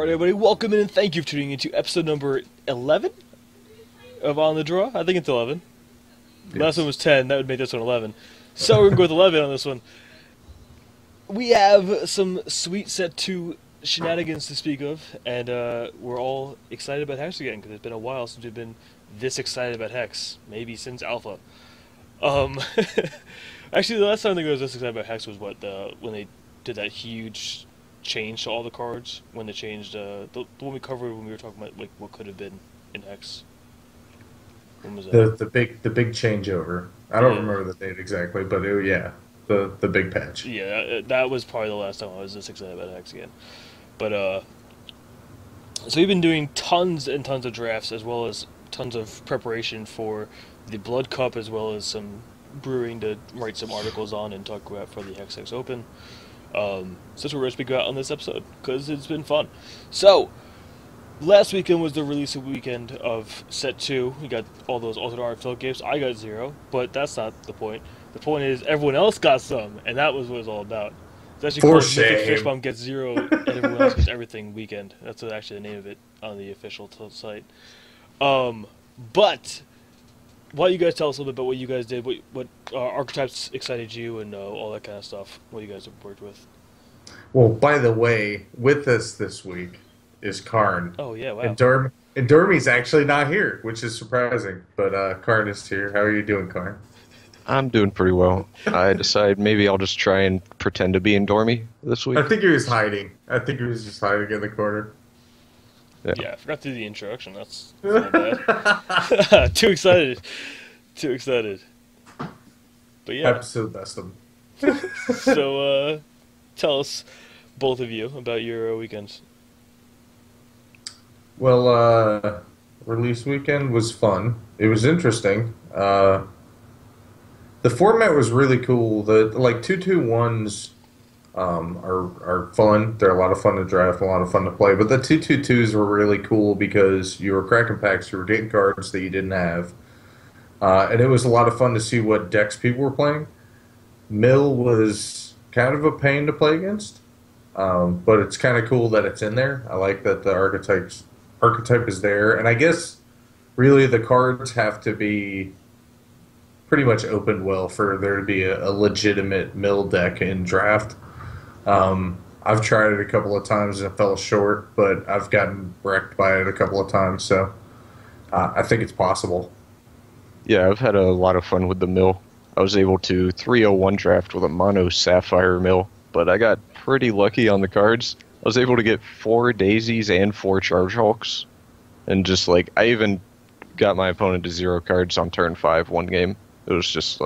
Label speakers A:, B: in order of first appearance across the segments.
A: Alright everybody, welcome in and thank you for tuning into episode number 11 of On the Draw. I think it's 11. Yes. Last one was 10, that would make this one 11. So we're going to go with 11 on this one. We have some sweet set 2 shenanigans to speak of, and we're all excited about Hex again, because it's been a while since we've been this excited about Hex. Maybe since Alpha. Actually, the last time I think I was this excited about Hex was when they did that huge change to all the cards, when they changed the one we covered when we were talking about like what could have been in Hex. When was that?
B: The big changeover. I don't remember the date exactly, but the big patch.
A: Yeah, that was probably the last time I was this excited about Hex again. But so we've been doing tons and tons of drafts, as well as tons of preparation for the Blood Cup, as well as some brewing to write some articles on and talk about for the Hextechs Open. So that's what we're going to speak about on this episode, because it's been fun. So, last weekend was the release weekend of Set 2. We got all those alternate art field games. I got 0, but that's not the point. The point is, everyone else got some, and that was what it's all about. It's actually
B: For
A: called
B: shame.
A: Mythic Fishbomb Gets 0, and everyone else gets everything weekend. That's actually the name of it on the official site. But why don't you guys tell us a little bit about what you guys did, what archetypes excited you, and all that kind of stuff, what you guys have worked with.
B: Well, by the way, with us this week is Karn.
A: Oh, yeah, wow.
B: And Dermy's actually not here, which is surprising. But Karn is here. How are you doing, Karn?
C: I'm doing pretty well. I decided maybe I'll just try and pretend to be in Dormy this week.
B: I think he was hiding. I think he was just hiding in the corner.
A: Yeah, I forgot to do the introduction. That's not bad. Too excited. Too excited. But yeah.
B: Episode best of
A: So, tell us, both of you, about your weekends.
B: Well, release weekend was fun. It was interesting. The format was really cool. The 2-2-1s are fun. They're a lot of fun to draft, a lot of fun to play. But the 2-2-2s were really cool because you were cracking packs, you were getting cards that you didn't have. And it was a lot of fun to see what decks people were playing. Mill was kind of a pain to play against, but it's kind of cool that it's in there. I like that the archetype is there. And I guess really the cards have to be pretty much opened well for there to be a legitimate Mill deck in draft. I've tried it a couple of times and it fell short, but I've gotten wrecked by it a couple of times, so I think it's possible.
C: Yeah, I've had a lot of fun with the Mill. I was able to 301 draft with a mono Sapphire Mill, but I got pretty lucky on the cards. I was able to get 4 Daisies and 4 Charge Hulks, and just I even got my opponent to 0 cards on turn 5 one game. It was just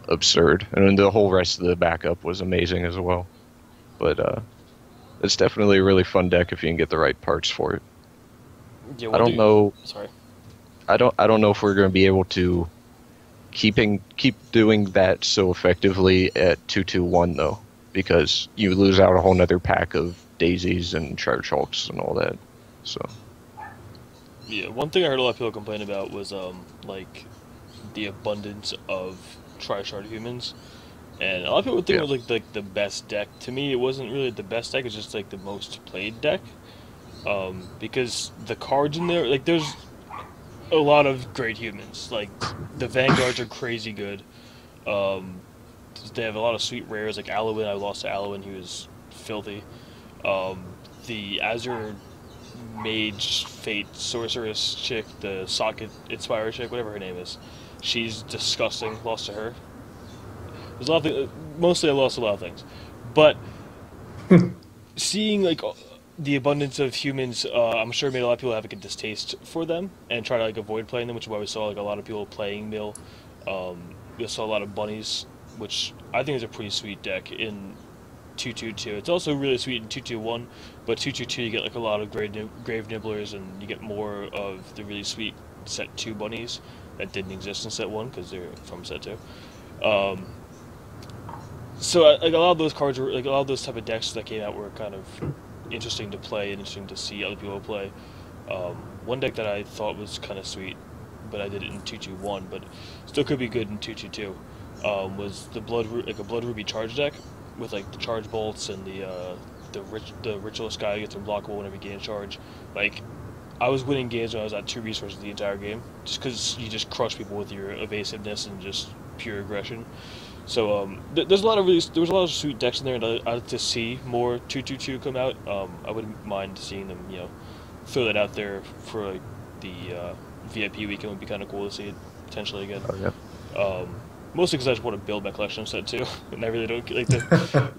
C: absurd, and then the whole rest of the backup was amazing as well. But it's definitely a really fun deck if you can get the right parts for it.
A: Yeah,
C: I don't know.
A: Sorry.
C: I don't know if we're going to be able to keep doing that so effectively at 2-2-1 though, because you lose out a whole nother pack of Daisies and Charge Hulks and all that. So.
A: Yeah, one thing I heard a lot of people complain about was the abundance of Tri-Shard humans, and a lot of people think it was the best deck. To me, it wasn't really the best deck. It's just the most played deck, because the cards in there, there's a lot of great humans. The Vanguards are crazy good. They have a lot of sweet rares, like Alowin. I lost to Alowin, he was filthy. The Azure Mage Fate Sorceress chick, the Socket Inspired chick, whatever her name is, she's disgusting. Lost to her. There's a lot of things. Mostly I lost a lot of things. But seeing the abundance of humans, I'm sure made a lot of people have a distaste for them and try to avoid playing them, which is why we saw a lot of people playing Mill. We saw a lot of bunnies, which I think is a pretty sweet deck in 2-2-2. It's also really sweet in 2-2-1, but 2-2-2 you get a lot of grave nibblers, and you get more of the really sweet set 2 bunnies that didn't exist in set 1 because they're from set 2. So a lot of those cards were a lot of those type of decks that came out were kind of interesting to play and interesting to see other people play. One deck that I thought was kind of sweet, but I did it in 2-2-1, but still could be good in 2-2-2, was the a Blood Ruby charge deck with the charge bolts and the the ritualist guy gets unblockable whenever you gain charge. Like, I was winning games when I was at 2 resources the entire game, just because you just crush people with your evasiveness and just pure aggression. So there's a lot of there was a lot of sweet decks in there, and I'd like to see more 2/2/2 come out. I wouldn't mind seeing them, throw that out there for like the VIP weekend. Would be kind of cool to see it potentially again.
C: Oh, yeah.
A: Mostly because I just want to build my collection set too, and I really don't like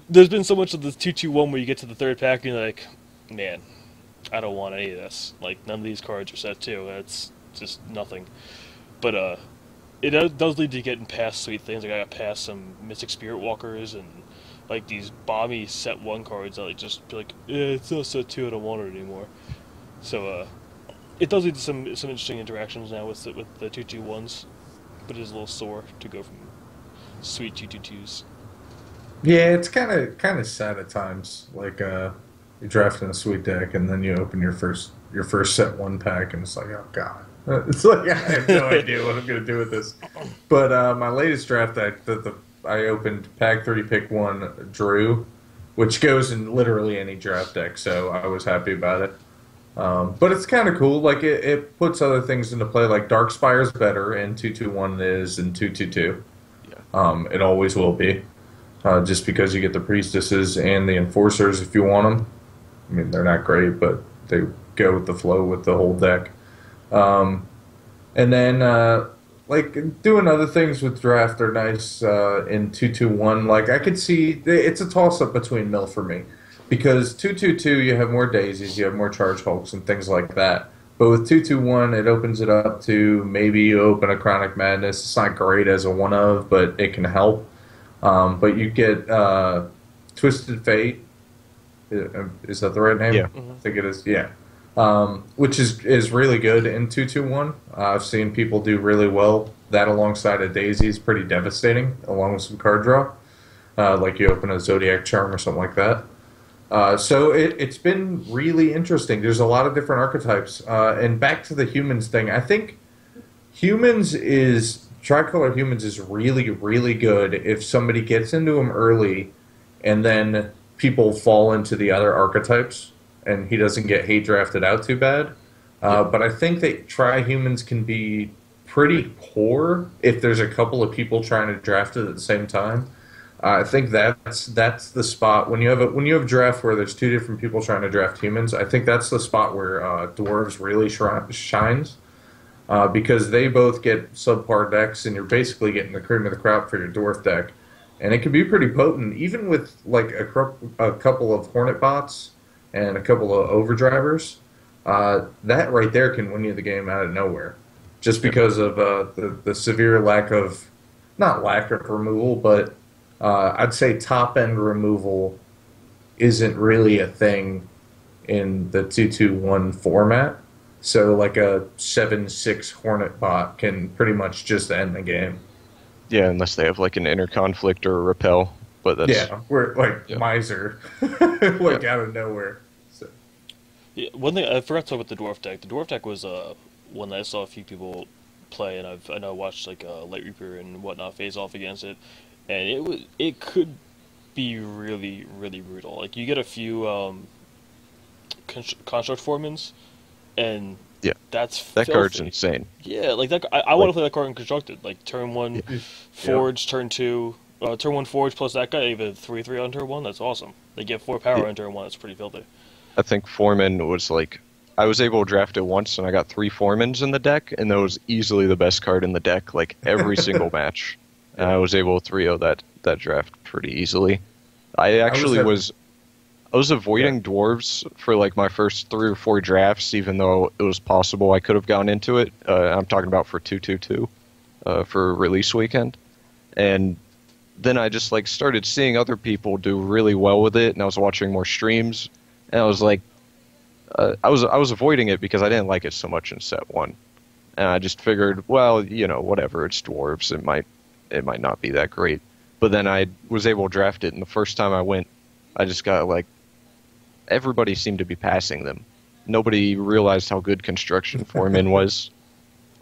A: there's been so much of the 2/2/1 where you get to the third pack and you're like, man, I don't want any of this. Like, none of these cards are set too. That's just nothing. But it does lead to getting past sweet things. Like, I got past some Mystic Spirit Walkers and like these bomby set 1 cards that like just be like, it's not set 2. I don't want it anymore. So it does lead to some interesting interactions now with the 2/2/1s. But it is a little sore to go from sweet 2/2/2s.
B: Yeah, it's kind of sad at times. Like you're drafting a sweet deck, and then you open your first set 1 pack, and it's like, oh god, it's like I have no idea what I'm gonna do with this. But my latest draft deck, I opened pack 3, pick 1, drew, which goes in literally any draft deck. So I was happy about it. But it's kind of cool. Like it puts other things into play. Like Darkspire's better in 2/2/1 is in 2/2/2. Yeah. It always will be. Just because you get the priestesses and the enforcers if you want them. I mean, they're not great, but they go with the flow with the whole deck. And then like doing other things with draft are nice in 2/2/1. Like I could see it's a toss up between mill for me. Because 2/2/2, you have more daisies, you have more charge hulks and things like that. But with 2/2/1, it opens it up to maybe you open a Chronic Madness. It's not great as a one of, but it can help. But you get Twisted Fate. Is that the right name?
C: Yeah.
B: I think it is. Yeah. Which is really good in 2/2/1. I've seen people do really well. That alongside a daisy is pretty devastating, along with some card draw. Like you open a Zodiac Charm or something like that. So it's been really interesting. There's a lot of different archetypes. And back to the humans thing, I think Tricolor Humans is really, really good if somebody gets into them early and then people fall into the other archetypes and he doesn't get hate drafted out too bad. But I think that Tri-Humans can be pretty poor if there's a couple of people trying to draft it at the same time. I think that's the spot when you have a draft where there's 2 different people trying to draft humans. I think that's the spot where dwarves really shines because they both get subpar decks, and you're basically getting the cream of the crop for your dwarf deck, and it can be pretty potent, even with like a couple of Hornet bots and a couple of overdrivers. That right there can win you the game out of nowhere, just because of the severe lack of removal, but I'd say top-end removal isn't really a thing in the 2/2/1 format. So like a 7/6 Hornet bot can pretty much just end the game.
C: Yeah, unless they have like an inner conflict or a repel. But that's
B: we're like Miser, like out of nowhere. So.
A: Yeah, one thing I forgot to talk about the dwarf deck. The dwarf deck was one that I saw a few people play, and I know I watched like Light Reaper and whatnot phase off against it. And it could be really, really brutal. Like, you get a few construct formans, and that filthy.
C: Card's insane.
A: Yeah, like that. I want to play that card in constructed. Like turn 1 forge, turn 2, turn 1 forge plus that guy. You have a 3/3 on turn 1. That's awesome. They get 4 power on turn 1. That's pretty filthy.
C: I think Foreman was like, I was able to draft it once, and I got 3 Foremans in the deck, and that was easily the best card in the deck. Like every single match. And I was able to 3-0 that draft pretty easily. I was avoiding dwarves for like my first 3 or 4 drafts, even though it was possible I could have gone into it. I'm talking about for 2/2/2 for release weekend, and then I just like started seeing other people do really well with it, and I was watching more streams, and I was like, I was avoiding it because I didn't like it so much in set 1, and I just figured, well, whatever, it's dwarves, it might not be that great. But then I was able to draft it, and the first time I went, I just got like, everybody seemed to be passing them. Nobody realized how good Construction Foreman was.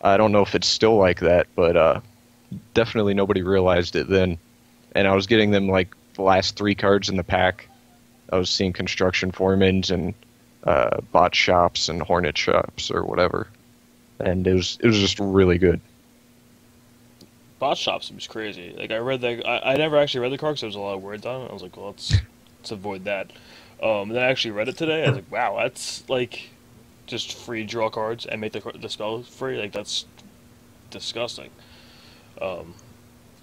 C: I don't know if it's still like that, but definitely nobody realized it then. And I was getting them like the last 3 cards in the pack, I was seeing construction foremans and bot shops and hornet shops or whatever, and it was just really good.
A: Bot shop seems crazy. Like I read that, I never actually read the card because there was a lot of words on it. I was like, well, let's avoid that. And then I actually read it today. I was like, wow, that's like just free draw cards and make the spell free. Like that's disgusting. Um,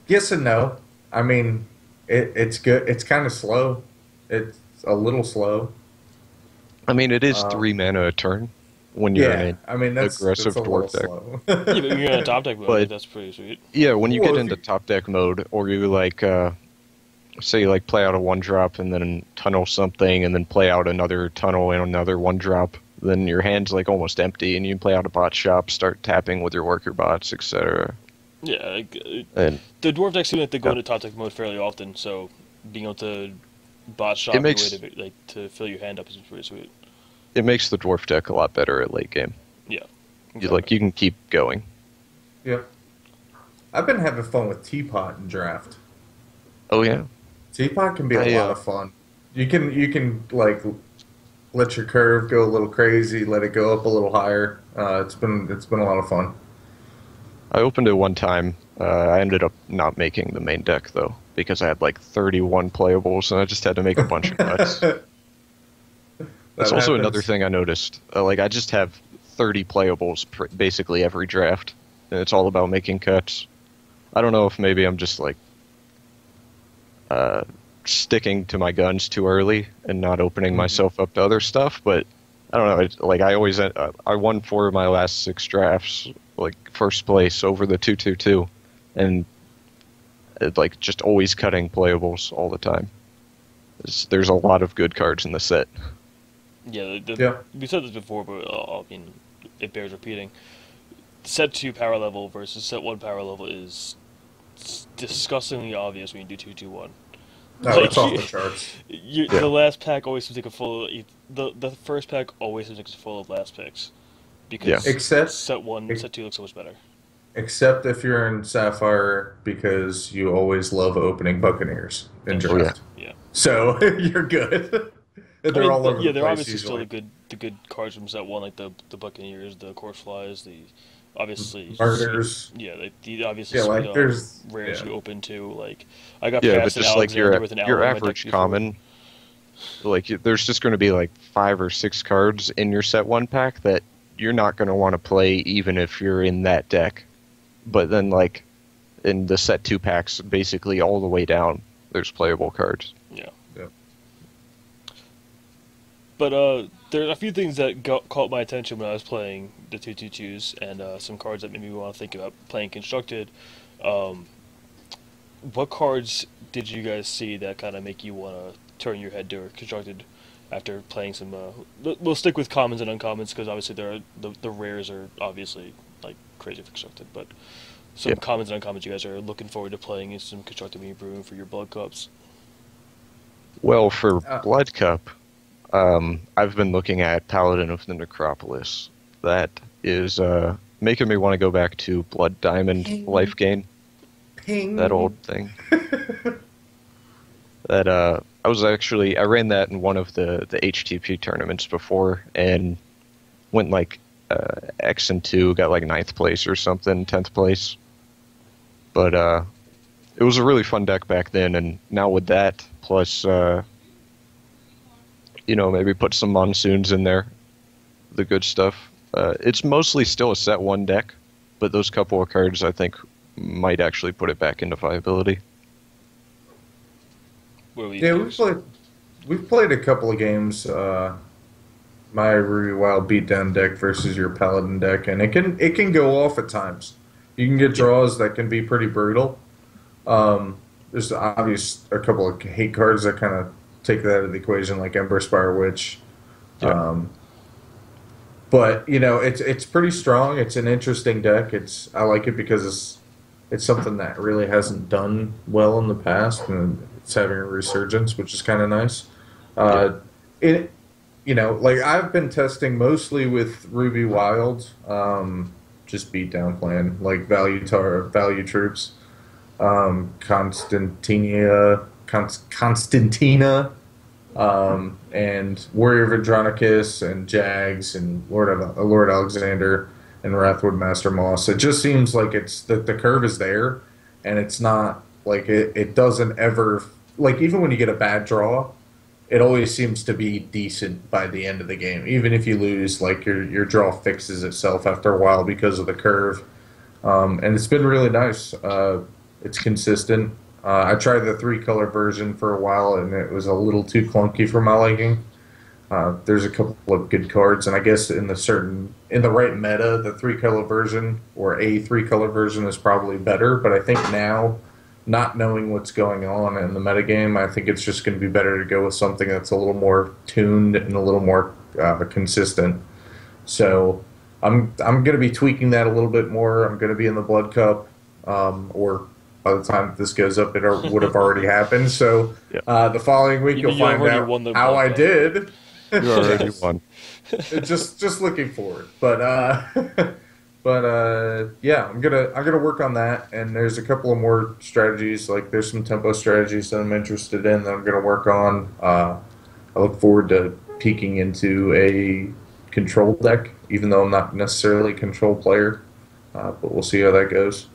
B: Yes and no. I mean, it's good. It's kind of slow. It's a little slow.
C: I mean, it is
B: Um,
C: 3 mana a turn when you're in
B: yeah,
C: an
B: I mean
C: aggressive
B: that's a little
C: dwarf deck.
B: slow.
A: yeah, but you're in a top deck mode. Like,
C: But
A: that's pretty sweet.
C: yeah, when you
B: Well,
C: get
B: if
C: into
B: you,
C: top deck mode, or you like, say you like play out a 1-drop and then tunnel something, and then play out another tunnel and another 1-drop, then your hand's like almost empty, and you can play out a bot shop, start tapping with your worker bots, etc.
A: Yeah, like,
C: And
A: the dwarf decks seem like they go
C: yeah,
A: into top deck mode fairly often. So being able to bot
C: it
A: shop your way
C: makes
A: to like to fill your hand up is pretty sweet.
C: it makes the dwarf deck a lot better at late game.
A: Yeah,
C: You can keep going.
B: yeah, I've been having fun with Teapot and Draft.
C: Oh yeah,
B: Teapot can be a
C: I
B: lot of fun. You can like let your curve go a little crazy, let it go up a little higher. It's been a lot of fun.
C: I opened it one time. I ended up not making the main deck though because I had like 31 playables and I just had to make a bunch of cuts.
B: That
C: That's also another
B: happens.
C: thing I noticed. Like I just have 30 playables basically every draft, and it's all about making cuts. I don't know if maybe I'm just like sticking to my guns too early and not opening
B: Mhm.
C: myself up to other stuff, but I don't know. Like I always, I won 4 of my last 6 drafts, like first place over the 2-2-2, and like just always cutting playables all the time. There's a lot of good cards in the set.
A: yeah.
B: Yeah.
A: We said this before, but I mean, it bears repeating. Set 2 power level versus set 1 power level is disgustingly obvious when you do 2-2-1.
B: No, it's off the charts.
C: Yeah.
A: The last pack always seems like a full. The first pack always seems like it's full of last picks
C: Yeah.
A: because
B: Except
A: set 1, set 2 looks so much better.
B: except if you're in Sapphire because you always love opening Buccaneers in
A: That's
C: Oh yeah.
B: draft.
A: Yeah.
B: So you're good.
A: I
B: They're
A: mean,
B: all over
A: yeah,
B: the
A: they're
B: place
A: obviously still
B: usually.
A: the good cards from set 1, like the Buccaneers, the Course Flies, the obviously sweet,
B: Murders.
A: yeah, the obviously
B: Yeah,
A: sweet
B: like there's
A: rares
B: yeah.
A: you open too. Like I got
C: Yeah, but
A: past an
C: just like
A: Alexander with an
C: your
A: owl in my deck
C: average
A: before.
C: common, like there's just going to be like 5 or 6 cards in your set 1 pack that you're not going to want to play even if you're in that deck. But then like in the set 2 packs, basically all the way down, there's playable cards.
A: Yeah.
B: Yep.
A: But there are a few things that caught my attention when I was playing the 2-2-2s and some cards that made me want to think about playing constructed. Um, what cards did you guys see that kind of make you want to turn your head to constructed after playing some? We'll stick with commons and uncommons because obviously there are the rares are obviously like crazy for constructed, but some
C: Yeah.
A: commons and uncommons you guys are looking forward to playing in some constructed when you're brewing for your blood cups.
C: Well, for
B: Uh,
C: Blood Cup, I've been looking at Paladin of the Necropolis. That is making me want to go back to Blood Diamond Life Gain,
B: Ping.
C: that old thing. That I ran that in one of the HTP tournaments before and went like X and 2, got like 9th place or something, 10th place. But it was a really fun deck back then, and now with that plus maybe put some monsoons in there, the good stuff. It's mostly still a set 1 deck, but those couple of cards I think might actually put it back into viability.
A: Where we
B: Yeah, we've played a couple of games. My Ruby Wild beatdown deck versus your Paladin deck, and it can go off at times. You can get draws that can be pretty brutal. There's obvious a couple of hate cards that kind of take that out of the equation, like Ember Spire Witch.
C: Yeah.
B: But it's pretty strong. It's an interesting deck. I like it because it's something that really hasn't done well in the past, and it's having a resurgence, which is kind of nice. It like I've been testing mostly with Ruby Wild, just beatdown plan, like value troops, Constantina, and Warrior of Andronicus and Jags and Lord Alexander and Wrathwood Master Moss. It just seems like it's that the curve is there, and it's not like it doesn't ever like even when you get a bad draw, it always seems to be decent by the end of the game. Even if you lose, like your draw fixes itself after a while because of the curve, and it's been really nice. It's consistent. I tried the three-color version for a while, and it was a little too clunky for my liking. There's a couple of good cards, and I guess in the right meta, the three-color version or a three-color version is probably better. But I think now, not knowing what's going on in the metagame, I think it's just going to be better to go with something that's a little more tuned and a little more consistent. So I'm going to be tweaking that a little bit more. I'm going to be in the Blood Cup, or by the time this goes up, it would have already happened. So the following week, you'll find out how I did.
C: You already won.
B: just looking forward, but yeah, I'm gonna work on that. And there's a couple of more strategies. Like there's some tempo strategies that I'm interested in that I'm gonna work on. I look forward to peeking into a control deck, even though I'm not necessarily a control player. But we'll see how that goes.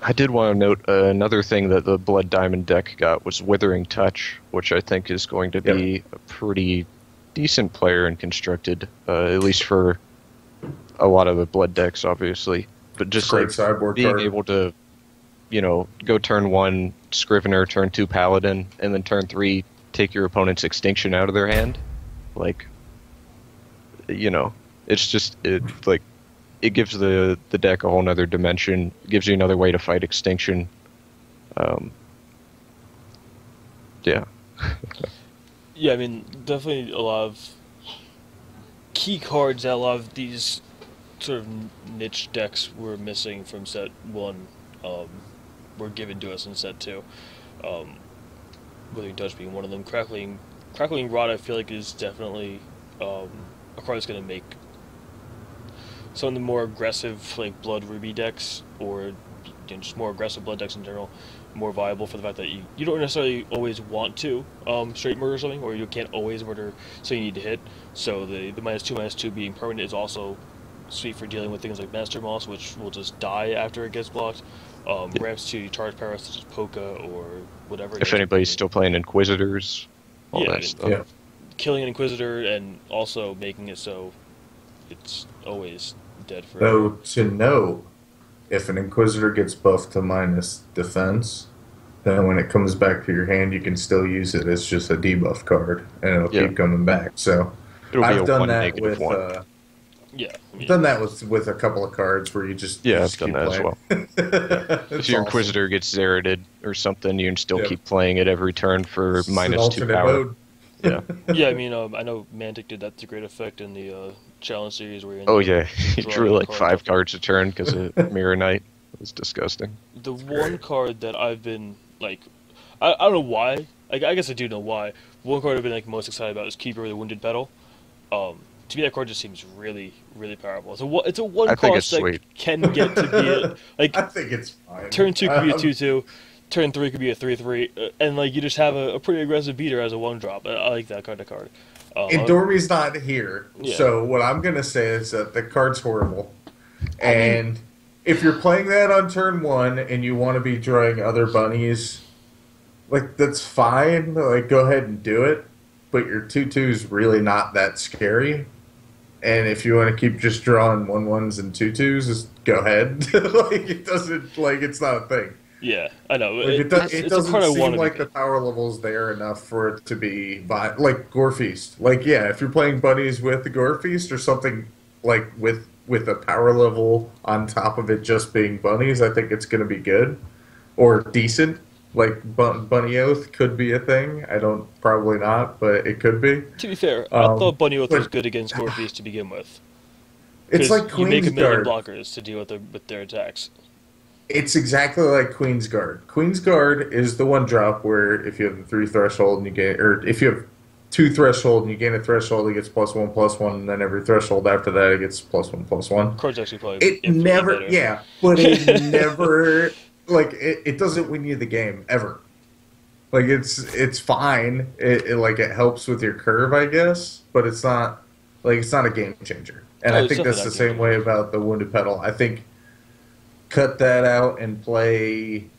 C: I did want to note another thing that the Blood Diamond deck got was Withering Touch, which I think is going to be a pretty decent player and constructed, at least for a lot of the Blood decks, obviously. But just like being able to, go turn 1 Scrivener, turn 2 Paladin, and then turn 3 take your opponent's Extinction out of their hand. Like, it's just it gives the deck a whole nother dimension. It gives you another way to fight Extinction. Yeah.
A: Yeah, I mean, definitely a lot of key cards that a lot of these sort of niche decks were missing from set 1 were given to us in set 2. Withering Touch being one of them. Crackling Rod, I feel like, is definitely a card that's going to make some of the more aggressive, like Blood Ruby decks, or just more aggressive Blood decks in general, more viable for the fact that you don't necessarily always want to straight murder something, or you can't always murder, so you need to hit. So the -2/-2 being permanent is also sweet for dealing with things like Master Moss, which will just die after it gets blocked. Ramps to charge power such as Polka or whatever.
C: If anybody's still playing Inquisitors, all that stuff.
B: Yeah.
A: Killing an Inquisitor and also making it so it's always dead forever.
B: Though to know if an Inquisitor gets buffed to minus defense, then when it comes back to your hand, you can still use it as just a debuff card, and it'll keep coming back. So I've done that with I've done that with a couple of cards where you just
C: I've done that as well. If your Inquisitor gets Zerated or something, you can still keep playing it every turn for -2 power.
B: Mode.
C: Yeah.
A: Yeah, I mean, I know Mantic did that to great effect in the Challenge Series where
C: he drew like 5 cards a turn because of Mirror Knight. It was disgusting.
A: The one card that I've been, like, I don't know why, I guess I do know why, one card I've been, like, most excited about is Keeper of the Wounded Petal. To me, that card just seems really, really powerful. It's a one cost that can get to be I
B: think it's fine.
A: Turn 2 could be a 2/2. Turn 3 could be a 3/3, and like you just have a pretty aggressive beater as a 1-drop. I like that kind of card.
B: And Dormy's not here, so what I'm gonna say is that the card's horrible. And if you're playing that on turn 1 and you want to be drawing other bunnies, like that's fine. Like go ahead and do it, but your 2/2's really not that scary. And if you want to keep just drawing 1/1s and 2/2s, just go ahead. It doesn't it's not a thing.
A: Yeah, I know.
B: It doesn't seem like the power level's there enough for it to be like Gore Feast. If you're playing bunnies with the Gore Feast or something like with a power level on top of it just being bunnies, I think it's going to be good or decent. Like Bunny Oath could be a thing. Probably not, but it could be.
A: To be fair, I thought Bunny Oath was good against Gore Feast to begin with.
B: It's like Queen's Guard.
A: You make a million blockers to deal with their attacks.
B: It's exactly like Queen's Guard. Queen's Guard is the 1-drop where if you have the 3 threshold and you gain, or if you have 2 threshold and you gain a threshold, it gets +1/+1, and then every threshold after that it gets +1/+1.
A: Cards actually play.
B: It never, but it never, it doesn't win you the game ever. Like it's fine. It helps with your curve, I guess, but it's not a game changer. And
A: Oh,
B: I
A: it's
B: think
A: definitely
B: that's the
A: not game
B: same way
A: changer.
B: about the wounded pedal. I think cut that out and play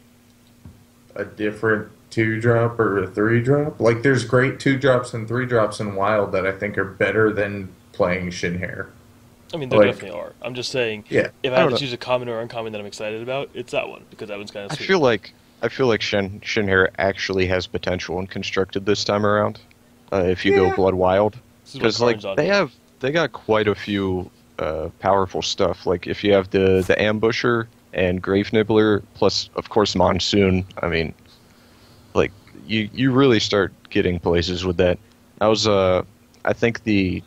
B: a different two drop or a three drop. Like there's great two drops and three drops in Wild that I think are better than playing Shin Hair.
A: I mean, there
B: Like
A: definitely are. I'm just saying,
B: yeah,
A: if I
C: I
A: had
C: don't
A: to
C: know.
A: choose a common or uncommon that I'm excited about, it's that one because that one's kind of
C: I
A: sweet.
C: feel like I feel like Shinhair actually has potential when constructed this time around. If you go
B: yeah.
C: Blood Wild,
A: This is what
C: because like
A: Karn's on here.
C: they got quite a few powerful stuff. Like if you have the Ambusher and Grave Nibbler, plus of course Monsoon. I mean, like you really start getting places with that. I was I think the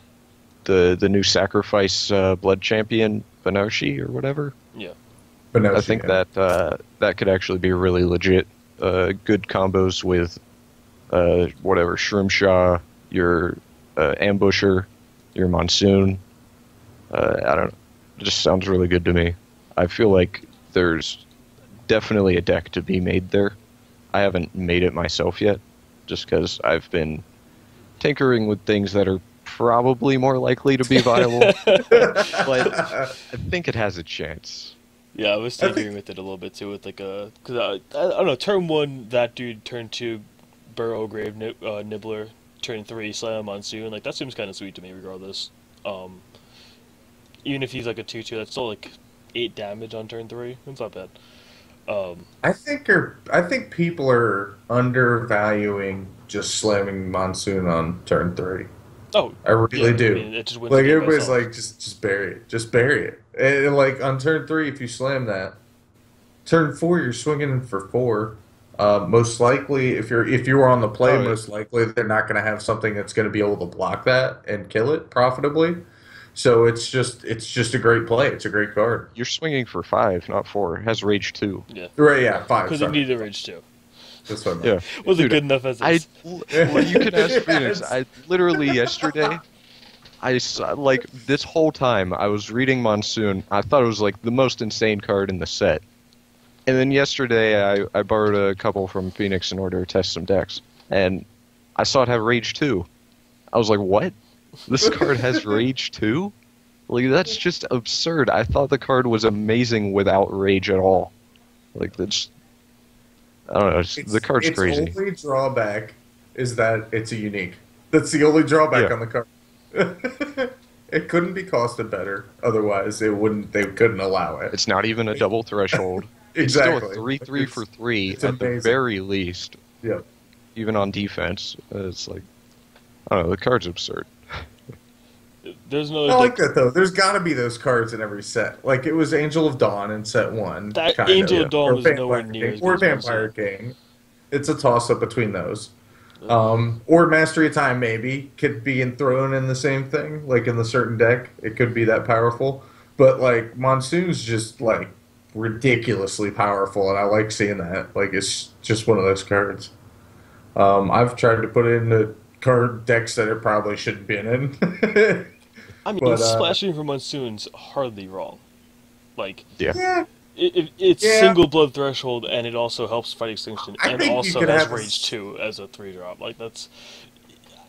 C: new Sacrifice Blood Champion Benoshi or whatever.
A: Yeah.
C: I
B: Benoshi,
C: think
B: yeah.
C: that could actually be really legit. Good combos with whatever Shroomshaw, your Ambusher, your Monsoon. I don't know. It just sounds really good to me. I feel like there's definitely a deck to be made there. I haven't made it myself yet, just because I've been tinkering with things that are probably more likely to be viable. But I think it has a chance.
A: Yeah, I was
B: I think
A: tinkering with it a little bit too, with like a because I don't know. Turn one, that dude. Turn two, Burrow Grave Nibbler. Turn three, Slam Monsoon. Like that seems kind of sweet to me, regardless. Um, Even if he's like a 2/2, that's still like 8 damage on turn three. That's not bad. Um,
B: I think people are undervaluing just slamming Monsoon on turn three.
A: oh
B: I really
A: yeah, I
B: do.
A: mean it just wins the
B: Like
A: game by
B: everybody's
A: itself.
B: like, just bury it, just bury it. And like on turn three, if you slam that, turn four, you're swinging for four. Most likely, if you were on the play,
A: Oh yeah,
B: most likely they're not going to have something that's going to be able to block that and kill it profitably. So it's just a great play. It's a great card.
C: You're swinging for 5, not 4. It has Rage 2.
A: yeah.
B: Right? Yeah, five.
A: Because it
B: Sorry,
A: needed a rage too.
B: that's what I meant.
C: Yeah.
A: Wasn't
C: Dude,
A: good enough as
C: I
A: is.
C: well, you can ask Phoenix.
B: Yes.
C: I literally yesterday I saw, like this whole time I was reading Monsoon. I thought it was like the most insane card in the set. And then yesterday I borrowed a couple from Phoenix in order to test some decks. And I saw it have Rage 2. I was like, "What? This card has Rage 2?" Like that's just absurd. I thought the card was amazing without Rage at all. Like that's I don't know, the card's
B: Its
C: crazy.
B: only drawback is that it's a unique. That's the only drawback
C: Yeah.
B: on the card. It couldn't be costed better. Otherwise, it wouldn't. They couldn't allow it.
C: It's not even a double threshold. It's still a
B: Exactly.
C: 3/3 for 3
B: It's
C: at the
B: amazing.
C: very least,
B: Yeah.
C: even on defense. It's like, I don't know, the card's absurd.
A: There's
B: I
A: another
B: like
A: deck.
B: that though. There's got to be those cards in every set. Like it was Angel of Dawn in set one,
A: That
B: kind
A: Angel
B: of,
A: of Dawn
B: or
A: was nowhere
B: Vampire
A: near
B: King,
A: as
B: or
A: good as
B: Vampire
A: Monsoon.
B: King. It's a toss up between those. Or Mastery of Time maybe could be thrown in the same thing, like in the certain deck. It could be that powerful, but like Monsoon's just like ridiculously powerful, and I like seeing that. Like it's just one of those cards. I've tried to put it in the card decks that it probably shouldn't be in,
A: I mean,
B: but
A: splashing for Monsoon's hardly wrong. Like,
C: Yeah.
B: yeah,
A: it's
B: yeah.
A: single blood threshold, and it also helps fight extinction,
B: I
A: and
B: think you
A: also
B: could
A: has
B: have a
A: rage 2 as a 3 drop. Like, that's.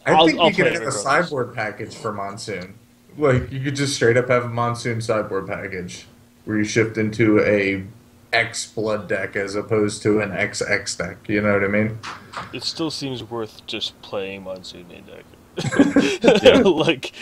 B: I think
A: I'll
B: you could
A: play it
B: have a
A: regardless.
B: sideboard package for Monsoon. Like you could just straight up have a Monsoon sideboard package where you shift into a X blood deck as opposed to an XX deck. You know what I mean?
A: It still seems worth just playing Monsoon main deck.
C: Yeah.
A: Like,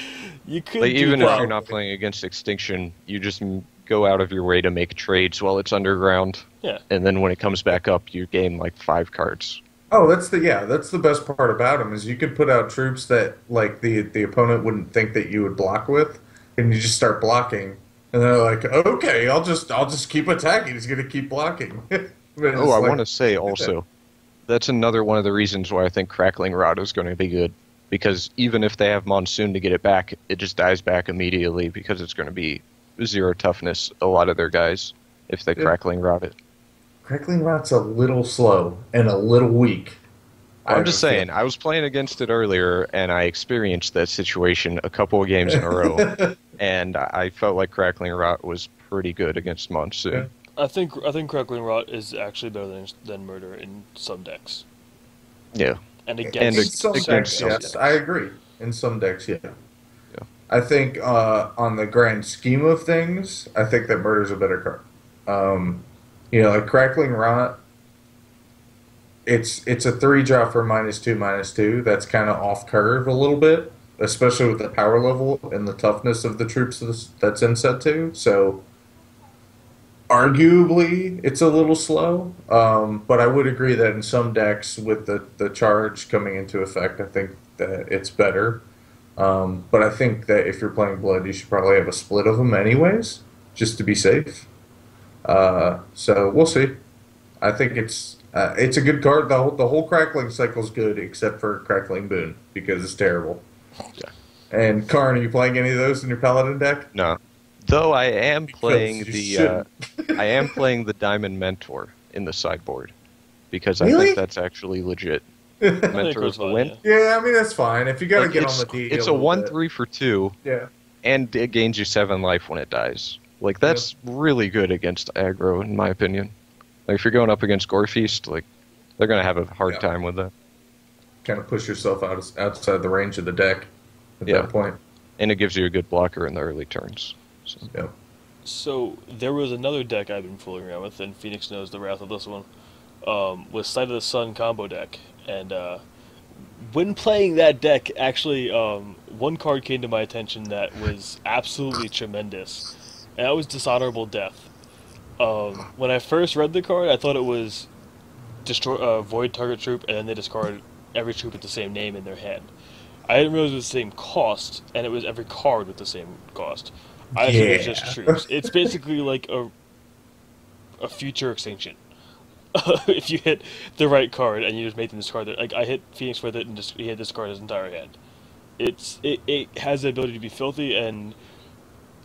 A: you could
C: Like,
A: do
C: even if
A: that.
C: you're not playing against Extinction, you just go out of your way to make trades while it's underground.
A: Yeah.
C: And then when it comes back up, you gain like 5 cards.
B: Oh, that's the best part about them is you could put out troops that like the opponent wouldn't think that you would block with, and you just start blocking, and they're like, okay, I'll just keep attacking. He's gonna keep blocking. But
C: Oh,
B: it's
C: I
B: like,
C: want to say also, that's another one of the reasons why I think Crackling Rod is going to be good. Because even if they have Monsoon to get it back, it just dies back immediately because it's going to be 0 toughness, a lot of their guys, if they
B: Yeah.
C: Crackling Rod it.
B: Crackling Rot's a little slow and a little weak. I
C: I'm
B: have
C: just
B: a feeling.
C: saying, I was playing against it earlier, and I experienced that situation a couple of games in a row, and I felt like Crackling Rot was pretty good against Monsoon.
B: Yeah.
A: I think Crackling Rot is actually better than Murder in some decks.
C: Yeah.
A: And
C: And
A: against
B: In some
C: against
B: decks,
C: some
B: yes,
C: decks.
B: I agree. In some decks, yeah.
C: Yeah.
B: I think on the grand scheme of things, I think that Murder's a better card. Like Crackling Rot, it's a 3 drop for -2/-2. That's kind of off curve a little bit, especially with the power level and the toughness of the troops that's in set 2. So arguably, it's a little slow. But I would agree that in some decks, with the charge coming into effect, I think that it's better. But I think that if you're playing Blood, you should probably have a split of them anyways, just to be safe. So we'll see. I think it's a good card. The whole Crackling cycle is good, except for Crackling Boon because it's terrible.
C: Yeah.
B: And Karn, are you playing any of those in your Paladin deck?
C: No. Though I am playing
B: Because you
C: the
B: shouldn't.
C: I am playing the Diamond Mentor in the sideboard because I think
B: Really?
C: that's actually legit.
A: I think it
C: Mentor
A: goes
C: of the
A: fine,
C: Wind.
A: yeah.
B: Yeah, I mean that's fine. If you got to
C: Like
B: get on the D,
C: it's a
B: little
C: 1/3 for 2,
B: bit. Yeah.
C: and it gains you 7 life when it dies. Like that's really good against aggro, in my opinion. Like if you're going up against Gore Feast, like they're gonna have a hard time with that.
B: Kind of push yourself outside the range of the deck at
C: Yeah.
B: that point.
C: And it gives you a good blocker in the early turns. So.
B: Yeah.
A: So there was another deck I've been fooling around with, and Phoenix knows the wrath of this one. Was Sight of the Sun combo deck, and when playing that deck, actually, one card came to my attention that was absolutely tremendous, and that was Dishonorable Death. When I first read the card, I thought it was destroy void target troop, and then they discard every troop with the same name in their hand. I didn't realize it was the same cost, and it was every card with the same cost. I assumed it was just troops. It's basically like a future extinction. If you hit the right card and you just make them discard it. Like I hit Phoenix with it and he had discard his entire hand. It has the ability to be filthy, and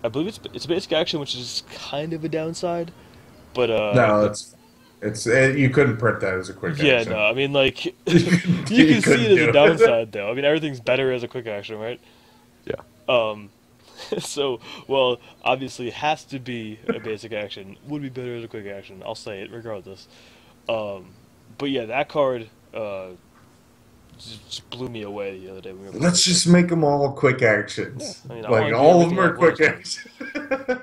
A: I believe it's a basic action, which is kind of a downside. But
B: No, you couldn't print that as a quick
A: yeah,
B: action.
A: no, I mean like you
B: You
A: can see
B: couldn't
A: it as
B: do
A: a
B: it.
A: downside though. I mean everything's better as a quick action, right?
C: Yeah.
A: So, well, obviously, it has to be a basic action. Would be better as a quick action. I'll say it regardless. But yeah, that card just blew me away the other day. When we were
B: Let's
A: playing
B: just make them all quick actions.
A: Yeah, I mean, I
B: Like
A: wanna do
B: all of them
A: everything
B: are
A: at
B: quick
A: once.
B: actions.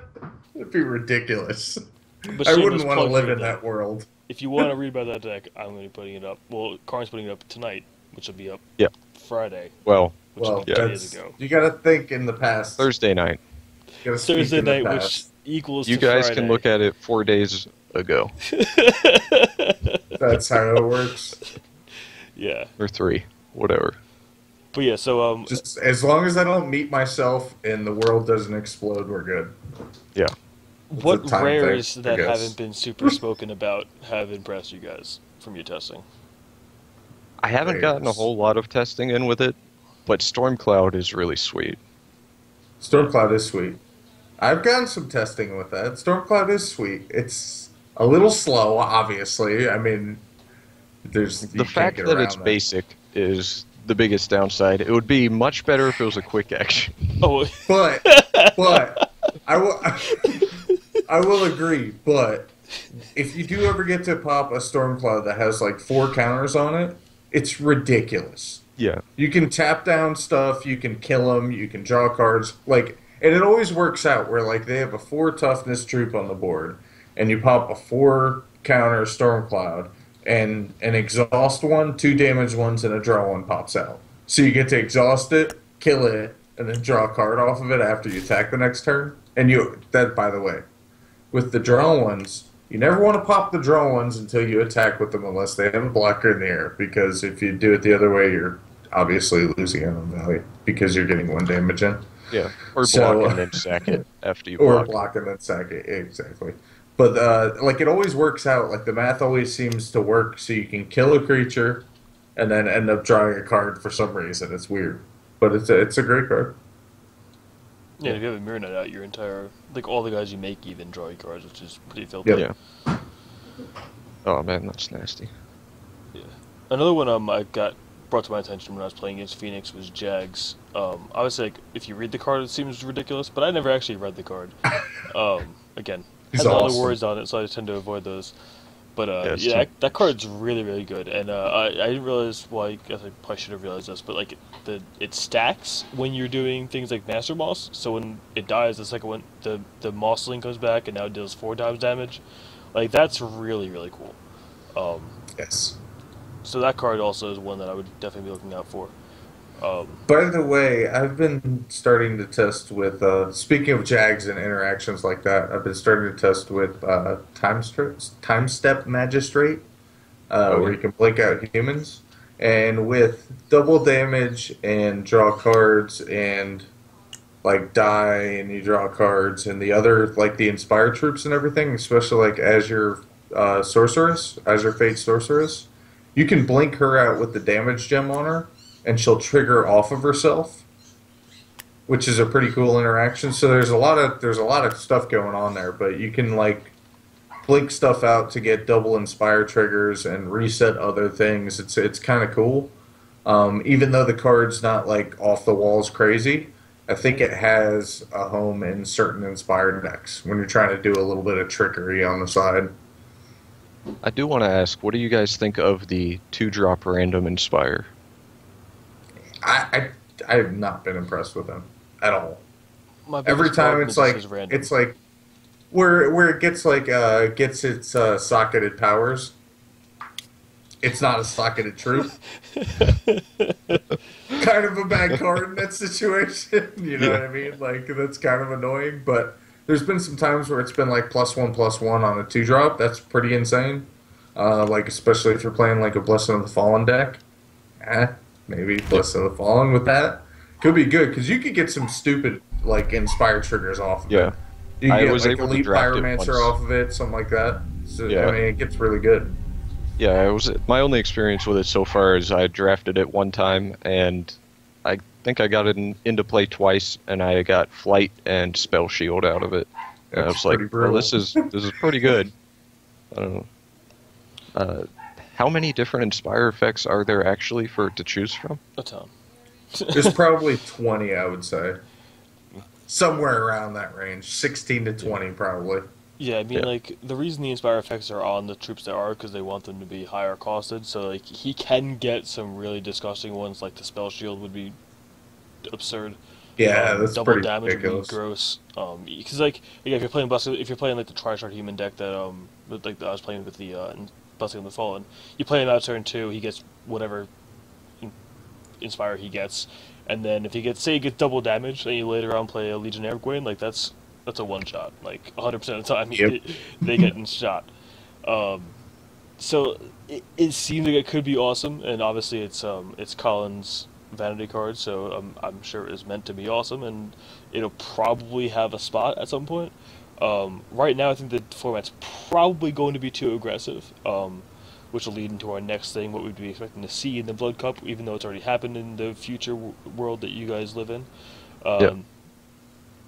B: It'd be ridiculous.
A: But
B: I
A: shameless
B: wouldn't want to
A: plug
B: live
A: here,
B: in
A: though.
B: that world.
A: If you want to read about that deck, I'm going to be putting it up. Well, Karn's putting it up tonight, which will be up
C: Yeah.
A: Friday,
C: Well,
A: which
B: Well,
A: will be
C: yeah.
A: 2
B: that's,
A: days ago.
B: you got to think in the past.
C: Thursday night.
B: You gotta speak
A: Thursday
B: in the
A: night, which
B: past.
A: equals
C: You
A: to
C: guys
A: Friday.
C: can look at it 4 days ago
B: That's how it works.
A: Yeah.
C: or 3, whatever.
A: But yeah, so
B: Just as long as I don't meet myself and the world doesn't explode, we're good.
C: Yeah.
A: what
B: a time
A: rares
B: thing, I
A: that
B: guess.
A: haven't been super spoken about have impressed you guys from your testing?
C: I haven't gotten a
B: Rares.
C: whole lot of testing in with it, but Stormcloud is really sweet.
B: Stormcloud is sweet. I've gotten some testing with that. Stormcloud is sweet. It's a little slow, obviously. I mean, you
C: The
B: can't
C: fact
B: get
C: that
B: around
C: it's basic is the biggest downside. It would be much better if it was a quick action.
A: Oh,
B: But I will I will agree. But if you do ever get to pop a Stormcloud that has like 4 counters on it, it's ridiculous.
C: Yeah.
B: You can tap down stuff, you can kill them, you can draw cards, and it always works out where like they have a 4 toughness troop on the board, and you pop a 4 counter Stormcloud, and an exhaust one, 2 damage ones, and a draw one pops out. So you get to exhaust it, kill it, and then draw a card off of it after you attack the next turn. And that, by the way, with the draw ones, you never want to pop the draw ones until you attack with them unless they have a blocker in the air, because if you do it the other way, you're obviously losing out on value because you're getting 1 damage in.
C: Yeah. Or
B: So-
C: block and then sack it after you
B: Or
C: block.
B: block and then sack it, exactly. But it always works out. Like the math always seems to work, so you can kill a creature and then end up drawing a card for some reason. It's weird, but it's a great card.
A: yeah, if you have a Mirror Knight out, your entire like all the guys you make even draw your cards, which is pretty filthy.
B: Yep.
C: Yeah. Oh man, that's nasty.
A: Another one I got brought to my attention when I was playing against Phoenix was Jags. Obviously, like, if you read the card, it seems ridiculous, but I never actually read the card. Again,
B: He's
A: has a lot of
B: awesome.
A: words on it, so I tend to avoid those. But
C: Yes.
A: yeah, that card's really really good, and I didn't realize. Well, I guess I probably should have realized this, but like it stacks when you're doing things like Master Moss. So when it dies, the second one, the Mossling comes back and now it deals 4 times damage. Like that's really really cool. Um,
B: Yes.
A: so that card also is one that I would definitely be looking out for. Um,
B: By the way, I've been starting to test with, speaking of Jags and interactions like that, I've been starting to test with Time Step Magistrate,
C: Oh
B: where
C: yeah.
B: you can blink out humans. And with double damage and draw cards and like die and you draw cards and the other, like the Inspired troops and everything, especially like Azure Sorceress, Azure Fate Sorceress, you can blink her out with the damage gem on her and she'll trigger off of herself, which is a pretty cool interaction. So there's a lot of stuff going on there, but you can like blink stuff out to get double inspire triggers and reset other things. It's kind of cool. Even though the card's not like off the walls crazy, I think it has a home in certain inspired decks when you're trying to do a little bit of trickery on the side.
C: I do want to ask, what do you guys think of the 2-drop random inspire?
B: I have not been impressed with them at all.
A: my
B: Every
A: biggest
B: time
A: problem is this is random.
B: it's like where it gets its socketed powers. It's not a socketed troop. Kind of a bad card in that situation. You know what I mean? Like that's kind of annoying. But there's been some times where it's been like +1/+1 on a 2-drop. That's pretty insane. Like especially if you're playing like a Blessing of the Fallen deck. Maybe Blessing of the Fallen with that could be good because you could get some stupid like inspired triggers off of it.
C: Yeah.
B: You
C: I
B: get
C: was
B: like
C: able to
B: Elite
C: draft it
B: Pyromancer
C: once.
B: off of it, something like that. So,
C: Yeah.
B: I mean, it gets really good.
C: Yeah, it was my only experience with it so far is I drafted it one time and I think I got it into play twice and I got flight and spell shield out of it. And I
B: That's
C: was like,
B: pretty
C: well,
B: brutal.
C: this is pretty good. I don't know. How many different inspire effects are there actually for it to choose from?
A: A ton.
B: There's probably 20, I would say. Somewhere around that range. 16 to 20, probably.
A: Yeah, I mean,
C: Yeah.
A: like, the reason the Inspire effects are on the troops that are because they want them to be higher costed, so, like, he can get some really disgusting ones, like the Spell Shield would be absurd.
B: Yeah, that's
A: Double
B: pretty
A: damage
B: ridiculous.
A: would be gross. Because, like, yeah, if you're playing, like, the Tri-Shard Human deck that, I was playing with the, Blessing of the Fallen, you play him out turn 2, he gets whatever Inspire he gets, and then if he gets, say he gets double damage, then you later on play a Legionnaire Gwen, like, that's a one-shot. Like, 100% of the time,
B: Yep.
A: they get in shot. So, it seems like it could be awesome, and obviously it's Colin's vanity card, so I'm sure it's meant to be awesome, and it'll probably have a spot at some point. Right now, I think the format's probably going to be too aggressive, which will lead into our next thing, what we'd be expecting to see in the Blood Cup, even though it's already happened in the future world that you guys live in.
C: Yeah.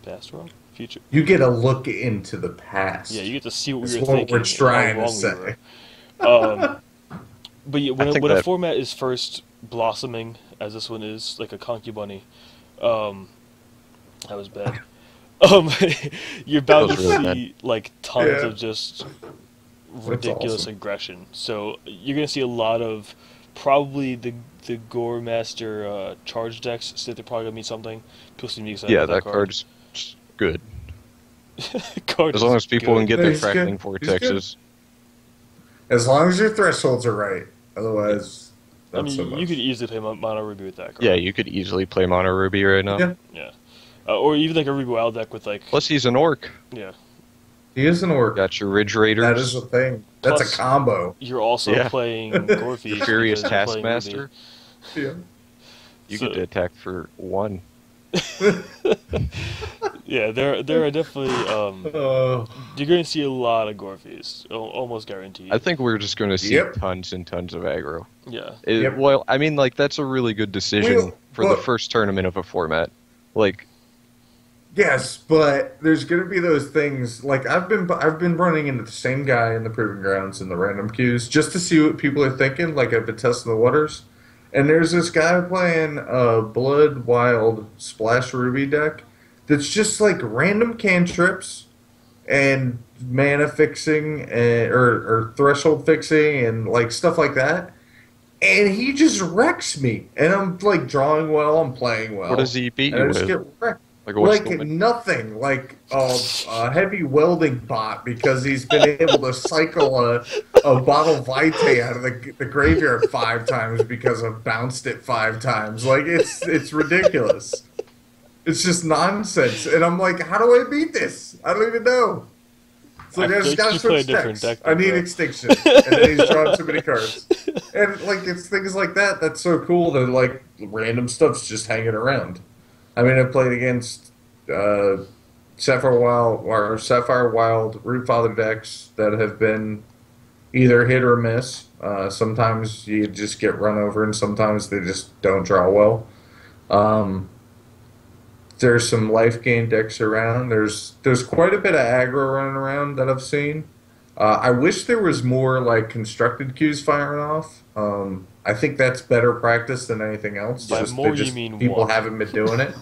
A: Past world? Future?
B: You get a look into the past.
A: Yeah, you get to see what
B: That's
A: we were
B: what
A: thinking
B: we're
A: and
B: trying
A: how
B: to
A: wrong we
B: say.
A: were. But yeah,
C: I think
A: when a
C: that-
A: format is first blossoming, as this one is, like a Conky Bunny, that was bad. Um, you're bound
C: That
A: to
C: was really
A: see like tons
B: Yeah.
A: of just ridiculous
B: awesome.
A: aggression. So you're gonna see a lot of probably the Gore Master charge decks. So they're probably gonna mean something. People seem to be excited
C: Yeah,
A: about
C: that
A: card.
C: card's good.
A: Card
C: As
A: is
C: long as people
A: good.
C: can get
B: Yeah,
C: their
B: he's good.
C: crackling
B: He's good.
C: vortexes.
B: As long as your thresholds are right. Otherwise,
A: I
B: not
A: mean,
B: so
A: you
B: much.
A: could easily play Mono Ruby with that card.
C: Yeah, you could easily play Mono Ruby right now.
B: Yeah.
A: Yeah. Or even like a Ruby Wild deck with like
C: Plus, he's an orc.
A: yeah.
B: He is an orc.
C: Got your Ridge Raiders.
B: That is a thing. That's
A: Plus-
B: a combo.
A: You're also
C: Yeah.
A: playing Gorfy.
C: your Furious
A: because you're playing Ruby.
C: Taskmaster.
B: Yeah.
C: You
A: So-
C: get to attack for 1.
A: Yeah, there are definitely
B: Oh.
A: you're going to see a lot of Gorfies, almost guaranteed.
C: I think we're just going to see
B: Yep.
C: tons and tons of aggro.
A: Yeah.
B: Yep.
C: Well, I mean, like, that's a really good decision
B: Well,
C: for the
B: but-
C: first tournament of a format. Like,
B: Yes, but there's gonna be those things like I've been running into the same guy in the proving grounds in the random queues just to see what people are thinking. Like I've been testing the waters, and there's this guy playing a Blood Wild Splash Ruby deck that's just like random cantrips and mana fixing or threshold fixing and like stuff like that. And he just wrecks me. And I'm like drawing well, I'm playing
C: What does
B: well,
C: he beat
B: and
C: you
B: I just
C: with?
B: get wrecked.
C: Like, what's
B: Like
C: the win?
B: nothing, like a heavy welding bot because he's been able to cycle a bottle vitae out of the graveyard 5 times because I've bounced it 5 times. Like it's ridiculous. It's just nonsense. And I'm like, how do I beat this? I don't even know. It's
A: I
B: like I just
A: think
B: gotta
A: you play a
B: switch
A: different
B: decks.
A: deck,
B: I
A: though,
B: need
A: bro.
B: extinction. And then he's drawing too many cards. And like it's things like that that's so cool that like random stuff's just hanging around. I mean I've played against uh Sapphire Wild Rootfather decks that have been either hit or miss. Sometimes you just get run over and sometimes they just don't draw well. Um, there's some life gain decks around. There's quite a bit of aggro running around that I've seen. I wish there was more like constructed queues firing off. I think that's better practice than anything else.
A: By
B: Just
A: more, you mean
B: people
A: one.
B: haven't been doing it.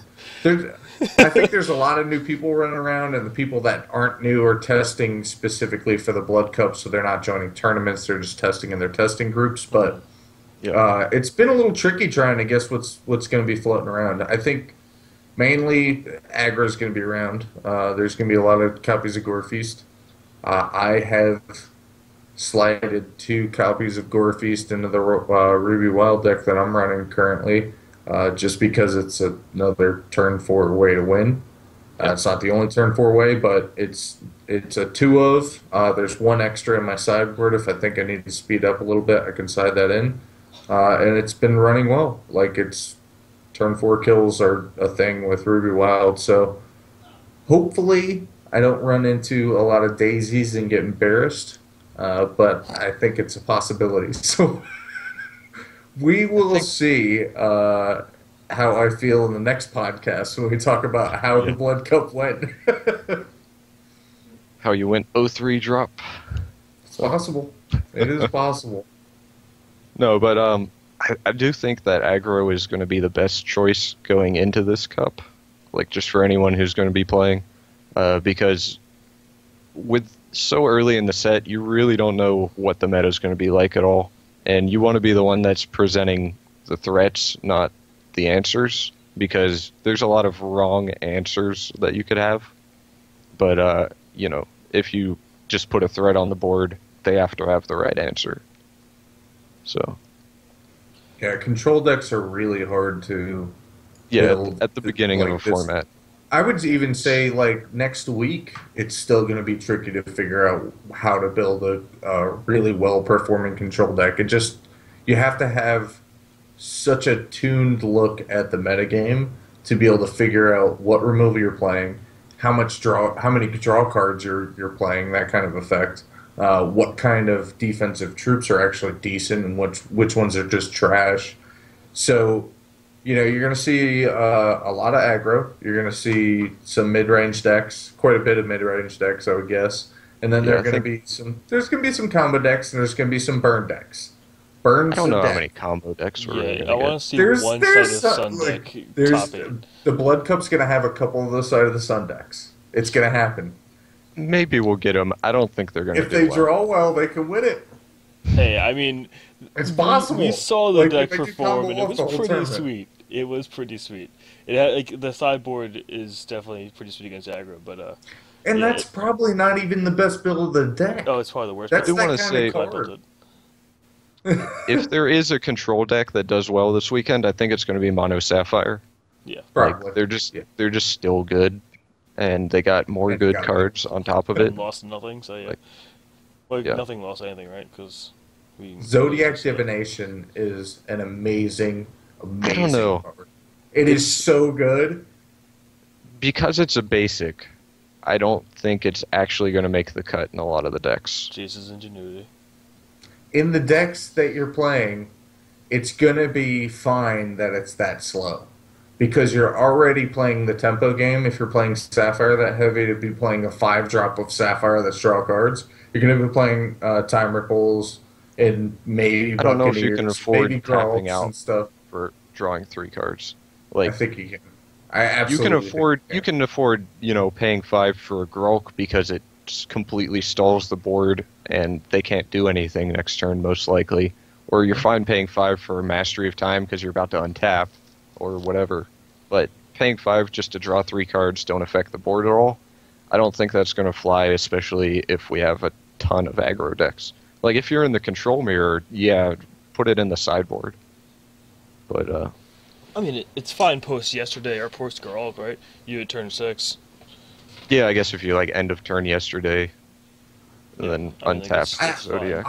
B: There, I think there's a lot of new people running around, and the people that aren't new are testing specifically for the Blood Cup, so they're not joining tournaments. They're just testing in their testing groups. But
C: Yeah.
B: it's been a little tricky trying to guess what's going to be floating around. I think mainly aggro is going to be around. There's going to be a lot of copies of Gore Feast. I have slided 2 copies of Gore Feast into the Ruby Wild deck that I'm running currently, just because it's another turn 4 way to win. It's not the only turn 4 way, but it's a 2 of. There's 1 extra in my sideboard. If I think I need to speed up a little bit, I can side that in. And it's been running well. Like it's turn 4 kills are a thing with Ruby Wild, so hopefully I don't run into a lot of daisies and get embarrassed. But I think it's a possibility. So we will see how I feel in the next podcast when we talk about how the Blood Cup went.
C: How you went 0-3 drop.
B: It's possible. It is possible.
C: No, but I do think that aggro is going to be the best choice going into this cup, like just for anyone who's going to be playing, because with so early in the set, you really don't know what the meta is going to be like at all, and you want to be the one that's presenting the threats, not the answers, because there's a lot of wrong answers that you could have. But if you just put a threat on the board, they have to have the right answer. So.
B: Yeah, control decks are really hard to
C: Yeah,
B: build
C: at the beginning of a
B: this.
C: format.
B: I would even say, like, next week, it's still going to be tricky to figure out how to build a really well-performing control deck. You have to have such a tuned look at the metagame to be able to figure out what removal you're playing, how many draw cards you're playing, that kind of effect. What kind of defensive troops are actually decent and which ones are just trash. So, you're going to see a lot of aggro. You're going to see some mid-range decks, quite a bit of mid-range decks, I would guess. And then there's going to be some combo decks, and there's going to be some burn decks.
C: I don't know how many combo decks we're really
A: I
C: going
A: want
C: to
A: to see
B: there's
A: one
B: there's
A: side of
B: some,
A: Sun
B: like,
A: deck
B: there's
A: topping.
B: the Blood Cup's going to have a couple of the side of the Sun decks. It's going to happen.
C: get. Maybe we'll get them. I don't think they're going to
B: If they draw well, they can win it.
A: Hey, I mean,
B: It's possible.
A: we saw the
B: Like,
A: deck
B: they could
A: perform,
B: combo
A: and it
B: off
A: was
B: the whole
A: pretty
B: tournament.
A: sweet. It was pretty sweet. It had like the sideboard is definitely pretty sweet against aggro, but
B: And
A: yeah,
B: that's probably not even the best build of the deck.
A: it's probably the worst.
B: That's
C: I do
B: that
C: wanna
B: kind
C: say-
B: of
A: I built
B: card.
A: it.
C: If there is a control deck that does well this weekend, I think it's going to be Mono Sapphire.
A: Yeah,
B: Probably.
C: Like, they're just still good, and they got more
B: And
C: good
B: got
C: cards on top of
A: and
C: it.
A: lost nothing. So yeah,
C: Like,
A: well,
C: yeah.
A: nothing lost anything, right? Because
B: Zodiac Divination is an amazing
C: I don't know.
B: card. It is so good.
C: Because it's a basic, I don't think it's actually going to make the cut in a lot of the decks.
A: Jace's ingenuity.
B: In the decks that you're playing, it's going to be fine that it's that slow. Because you're already playing the tempo game. If you're playing Sapphire that heavy, to be playing a 5-drop of Sapphire that's draw cards. You're going to be playing Time Ripples and maybe
C: I don't know if you can
B: Buccaneers,
C: afford
B: maybe
C: tapping
B: Grolts
C: out
B: and stuff.
C: for drawing 3 cards.
B: I
C: Like,
B: think you can. I
C: you
B: absolutely
C: can afford
B: think
C: paying 5 for a Grolk because it just completely stalls the board, and they can't do anything next turn, most likely. Or you're fine paying 5 for Mastery of Time because you're about to untap, or whatever. But paying 5 just to draw 3 cards don't affect the board at all. I don't think that's going to fly, especially if we have a ton of aggro decks. Like, if you're in the control mirror, yeah, put it in the sideboard. But,
A: I mean, it's fine post yesterday or post Garalt, right? You at turn 6.
C: yeah, I guess if you, like, end of turn yesterday, and then
A: I think
C: untap
A: it's
C: Zodiac.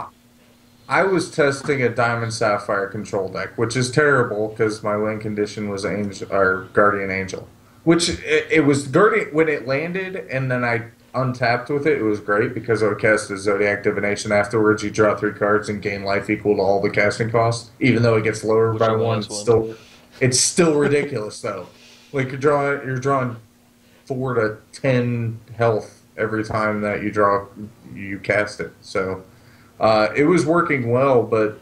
B: I was testing a Diamond Sapphire control deck, which is terrible because my win condition was Angel or Guardian Angel. Which it was Guardian when it landed, and then I untapped with it. It was great because I would cast a Zodiac Divination afterwards. You draw 3 cards and gain life equal to all the casting costs, even though it gets lower
A: Which
B: by
A: one
B: one.
A: was one?
B: It's still ridiculous though. Like you're drawing 4 to 10 health every time that you cast it. So it was working well, but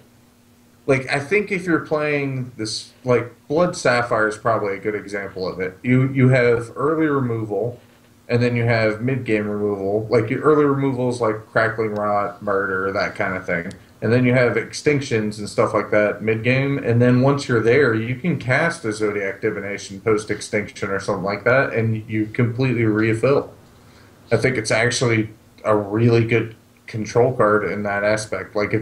B: like I think if you're playing this, like Blood Sapphire is probably a good example of it. You have early removal, and then you have mid game removal. Like your early removals, like Crackling Rot, Murder, that kind of thing, and then you have extinctions and stuff like that mid game. And then once you're there, you can cast a Zodiac Divination post extinction or something like that, and you completely refill. I think it's actually a really good control card in that aspect. Like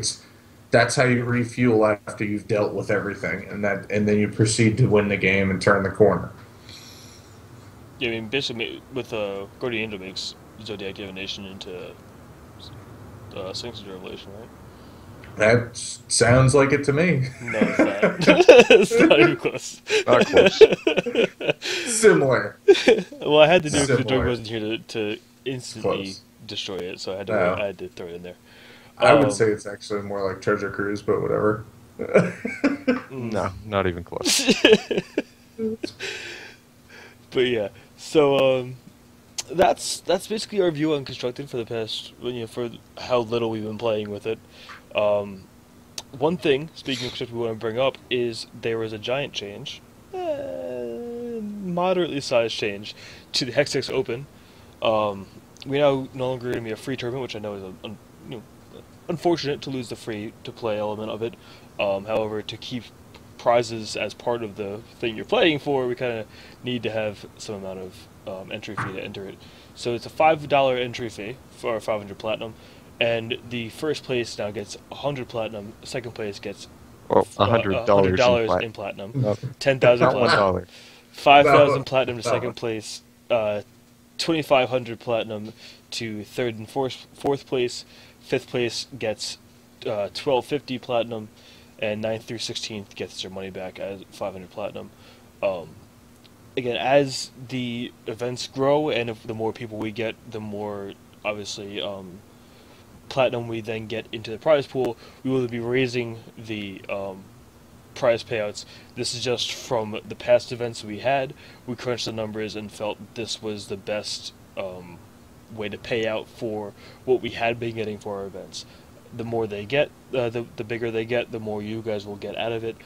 B: that's how you refuel after you've dealt with everything, and then you proceed to win the game and turn the corner.
A: Yeah, I mean, basically, with Guardian Angel makes Zodiac Divination into Sanctions Revelation, right?
B: That sounds like it to me.
A: No, it's not. It's not even close.
C: Not close.
B: Similar.
A: Well, I had to do it because
B: Similar.
A: Jordan wasn't here to instantly
B: Close.
A: destroy it, so
B: No.
A: I had to throw it in there.
B: I would say it's actually more like Treasure Cruise, but whatever.
C: No, not even close.
A: But yeah, so that's basically our view on Constructed for the past, for how little we've been playing with it. One thing, speaking of Constructed, we want to bring up is there was a giant change, moderately sized change, to the Hextechs Open. We now no longer going to be a free tournament, which I know is unfortunate to lose the free to play element of it. However, to keep prizes as part of the thing you're playing for, we kind of need to have some amount of entry fee to enter it. So it's a $5 entry fee for 500 platinum, and the first place now gets 100 platinum. Second place gets
C: $100
A: in platinum.
C: No,
A: 10,000
C: not
A: platinum.
C: $1.
A: 5,000 platinum to second place. 2,500 platinum to third and fourth place. Fifth place gets 1,250 platinum, and 9th through 16th gets their money back as 500 platinum. Again, as the events grow, and if the more people we get, the more obviously platinum we then get into the prize pool. We will be raising the prize payouts. This is just from the past events we had. We crunched the numbers and felt this was the best way to pay out for what we had been getting for our events. The more they get, the bigger they get, the more you guys will get out of it.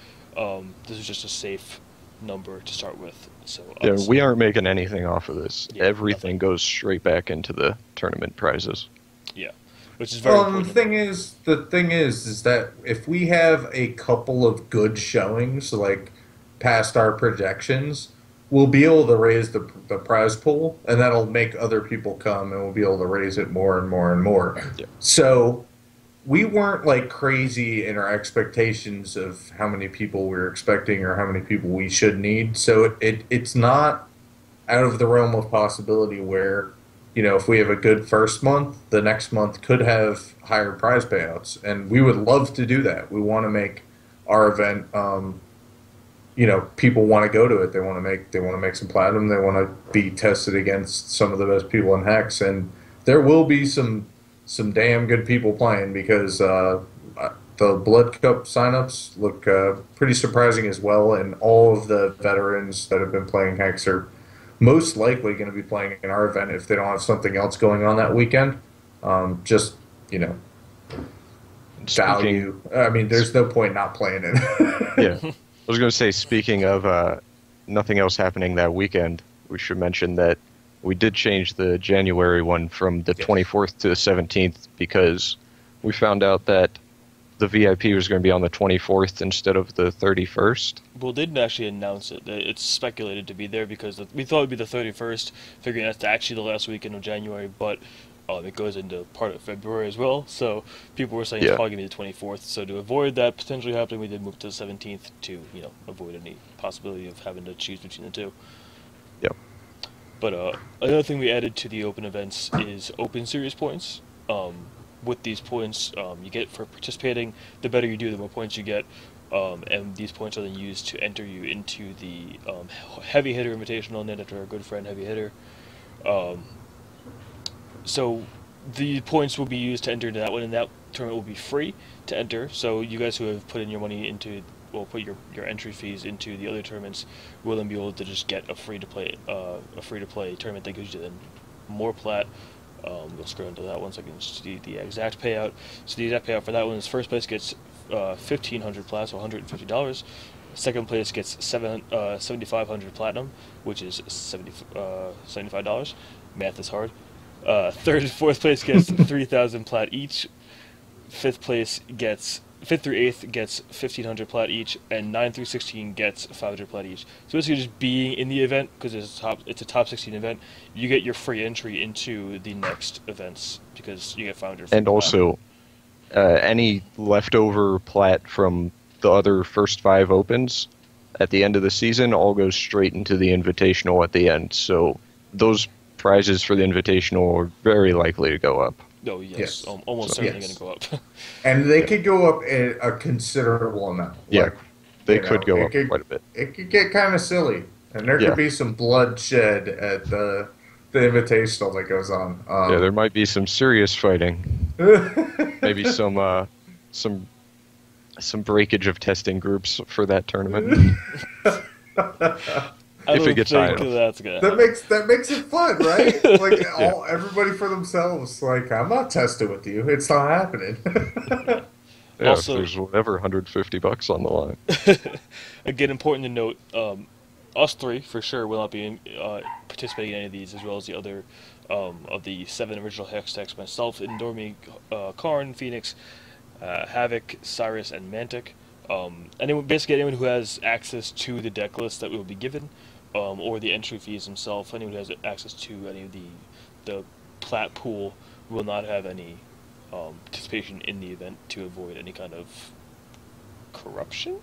A: This is just a safe number to start with. So
C: Yeah, we aren't making anything off of this.
A: Yeah,
C: Everything goes straight back into the tournament prizes.
A: Yeah, which is very important.
B: The thing is that if we have a couple of good showings, like past our projections, we'll be able to raise the prize pool, and that'll make other people come, and we'll be able to raise it more and more and more.
C: Yeah.
B: So we weren't like crazy in our expectations of how many people we were expecting or how many people we should need. So it's not out of the realm of possibility where, if we have a good first month, the next month could have higher prize payouts, and we would love to do that. We want to make our event, people want to go to it. They want to make some platinum. They want to be tested against some of the best people in Hex, and there will be some damn good people playing because the Blood Cup signups look pretty surprising as well, and all of the veterans that have been playing Hex are most likely going to be playing in our event if they don't have something else going on that weekend. Value. I mean, there's no point not playing it.
C: Yeah. I was going to say, speaking of nothing else happening that weekend, we should mention that we did change the January one from the 24th to the 17th because we found out that the VIP was going to be on the 24th instead of the 31st.
A: Well, they didn't actually announce it. It's speculated to be there because we thought it would be the 31st, figuring that's actually the last weekend of January, but it goes into part of February as well. So people were saying it's probably going to be the 24th. So to avoid that potentially happening, we did move to the 17th to, avoid any possibility of having to choose between the two.
C: Yep.
A: But another thing we added to the open events is open series points. With these points you get for participating, the better you do, the more points you get. And these points are then used to enter you into the Heavy Hitter Invitational named after our good friend Heavy Hitter. So the points will be used to enter into that one, and that tournament will be free to enter. So you guys who have put in your money into, well, put your entry fees into the other tournaments, will then be able to just get a free to play tournament that gives you then more plat. We'll scroll into that one so I can see the exact payout. So the exact payout for that one is first place gets 1,500 plat, so $150. Second place gets 7,500 platinum, which is $75. Math is hard. Third and fourth place gets 3,000 plat each. Fifth through 8th gets 1,500 plat each, and 9 through 16 gets 500 plat each. So basically, just being in the event, because it's a top 16 event, you get your free entry into the next events because you get 500.
C: And also, any leftover plat from the other first 5 opens at the end of the season all goes straight into the invitational at the end. So those prizes for the invitational are very likely to go up.
A: Oh, yes. Almost certainly going to go up.
B: And they could go up a considerable amount.
C: Yeah, they could go up quite a bit.
B: It could get kind of silly. And there could be some bloodshed at the invitational that goes on.
C: Yeah, there might be some serious fighting. Maybe some breakage of testing groups for that tournament. If it gets high enough.
A: That's good.
B: That makes it fun, right? Like everybody for themselves. Like, I'm not testing with you. It's not happening.
C: Yeah, also, if there's whatever $150 on the line.
A: Again, important to note, us three for sure will not be participating in any of these, as well as the other of the 7 original Hextechs. Myself, Indormi, Karn, Phoenix, Havoc, Cyrus, and Mantic. Basically anyone who has access to the deck list that we will be given, or the entry fees himself, anyone who has access to any of the plat pool will not have any participation in the event to avoid any kind of corruption.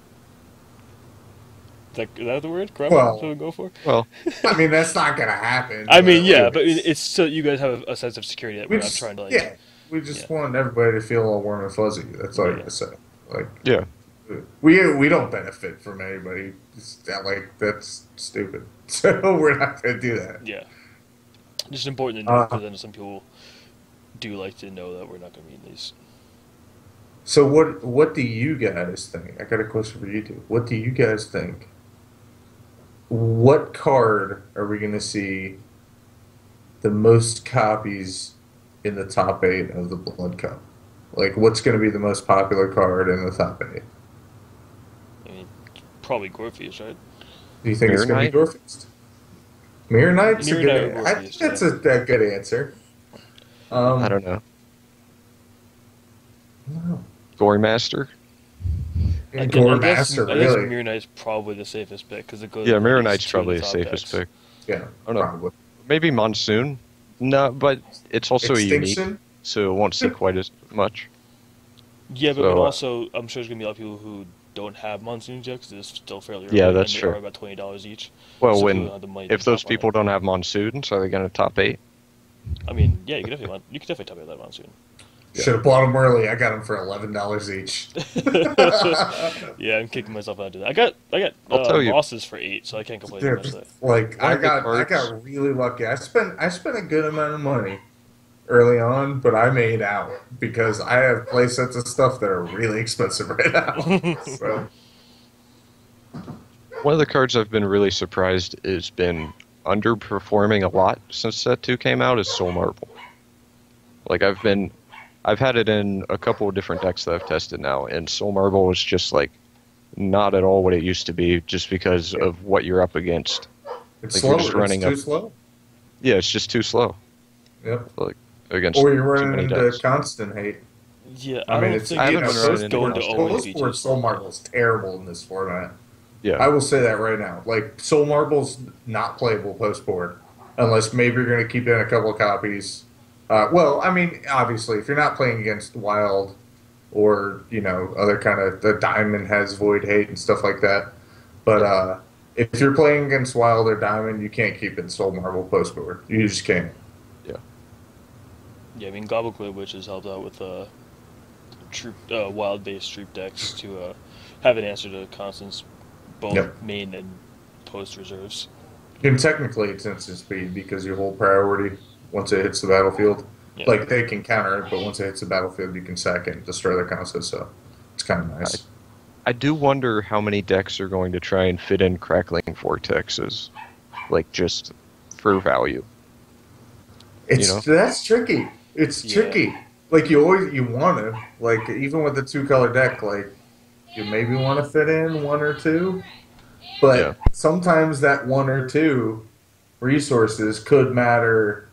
A: Is that the word? Corruption?
B: Well,
A: that's what we go for?
C: Well,
B: I mean, that's not going to happen.
A: I mean, yeah, but it's so you guys have a sense of security that we're not trying to, like...
B: Yeah, we just want everybody to feel all warm and fuzzy. That's all you have to say. Like,
C: yeah.
B: We don't benefit from anybody. That's stupid. So we're not going to do that.
A: Yeah. Just important to know, because then some people do like to know that we're not going to be in these.
B: So what do you guys think? I got a question for you two. What do you guys think? What card are we going to see the most copies in the top 8 of the Blood Cup? Like, what's going to be the most popular card in the top 8?
A: I mean, probably Gorfius, right?
B: Do you think it's going to be Gorfius? Mirror Knight's a good
A: Gorfius,
B: I think that's a good answer.
C: I don't know.
B: No.
C: Gory Master?
B: Gory Master,
A: I guess
B: really?
A: Mirror Knight's probably the safest pick, because it goes...
C: Yeah, Mirror Knight's probably the safest pick.
B: Yeah,
C: I don't know.
B: probably.
C: Maybe Monsoon? No, but it's also
B: Extinction?
C: unique, so it won't see quite as much.
A: Yeah, but also, I'm sure there's going to be a lot of people who don't have Monsoons yet, because it's still fairly early.
C: Yeah, that's
A: and
C: true.
A: They are about $20 each.
C: Well,
A: so
C: if those people don't have Monsoons, are they going to top 8?
A: I mean, yeah, you could definitely top 8 that Monsoon.
B: Yeah. Should have bought them early. I got them for $11 each.
A: Yeah, I'm kicking myself out of that. I got Rosses for 8, so I can't complain too much there.
B: Like, I got really lucky. I spent a good amount of money early on, but I made out because I have play sets of stuff that are really expensive right now. So.
C: One of the cards I've been really surprised has been underperforming a lot since Set 2 came out is Soul Marble. Like, I've had it in a couple of different decks that I've tested now, and Soul Marble is just, like, not at all what it used to be just because of what you're up against.
B: It's
C: like,
B: slow.
C: You're just running
B: it's too slow.
C: Yeah, it's just too slow.
B: Yep.
C: Like against
B: Or you're
C: too
B: running
C: many
B: into
C: decks.
B: constant hate.
A: Yeah,
B: I
A: I
B: mean,
A: don't
B: it's
A: think
C: I
B: you
C: haven't
B: know
C: been running
A: it's
C: into
A: going to
C: constant
A: always
B: Post
A: be
B: Sport
A: too
B: Soul
A: slow.
B: Marble is terrible in this format.
C: Yeah.
B: I will say that right now. Like Soul Marble's not playable post board unless maybe you're going to keep in a couple of copies. Well, I mean, obviously, if you're not playing against Wild or other kind of the Diamond has Void Hate and stuff like that. But if you're playing against Wild or Diamond, you can't keep in Soul Marble post board. You just can't.
C: Yeah.
A: Yeah, I mean, Gobbleclip, which has helped out with troop wild-based troop decks to have an answer to Constant's both
B: Yep.
A: main and post reserves.
B: And technically, it's instant speed because you hold priority once it hits the battlefield.
A: Yeah,
B: Like they can counter it, but once it hits the battlefield, you can sack it and destroy their console. So it's kind of
C: I,
B: nice.
C: I do wonder how many decks are going to try and fit in Crackling Vortexes, like just for value.
B: That's tricky. It's
A: yeah,
B: tricky. Like you want to like even with the two-color deck, like you maybe want to fit in one or two,
C: Yeah.
B: but sometimes that one or two resources could matter.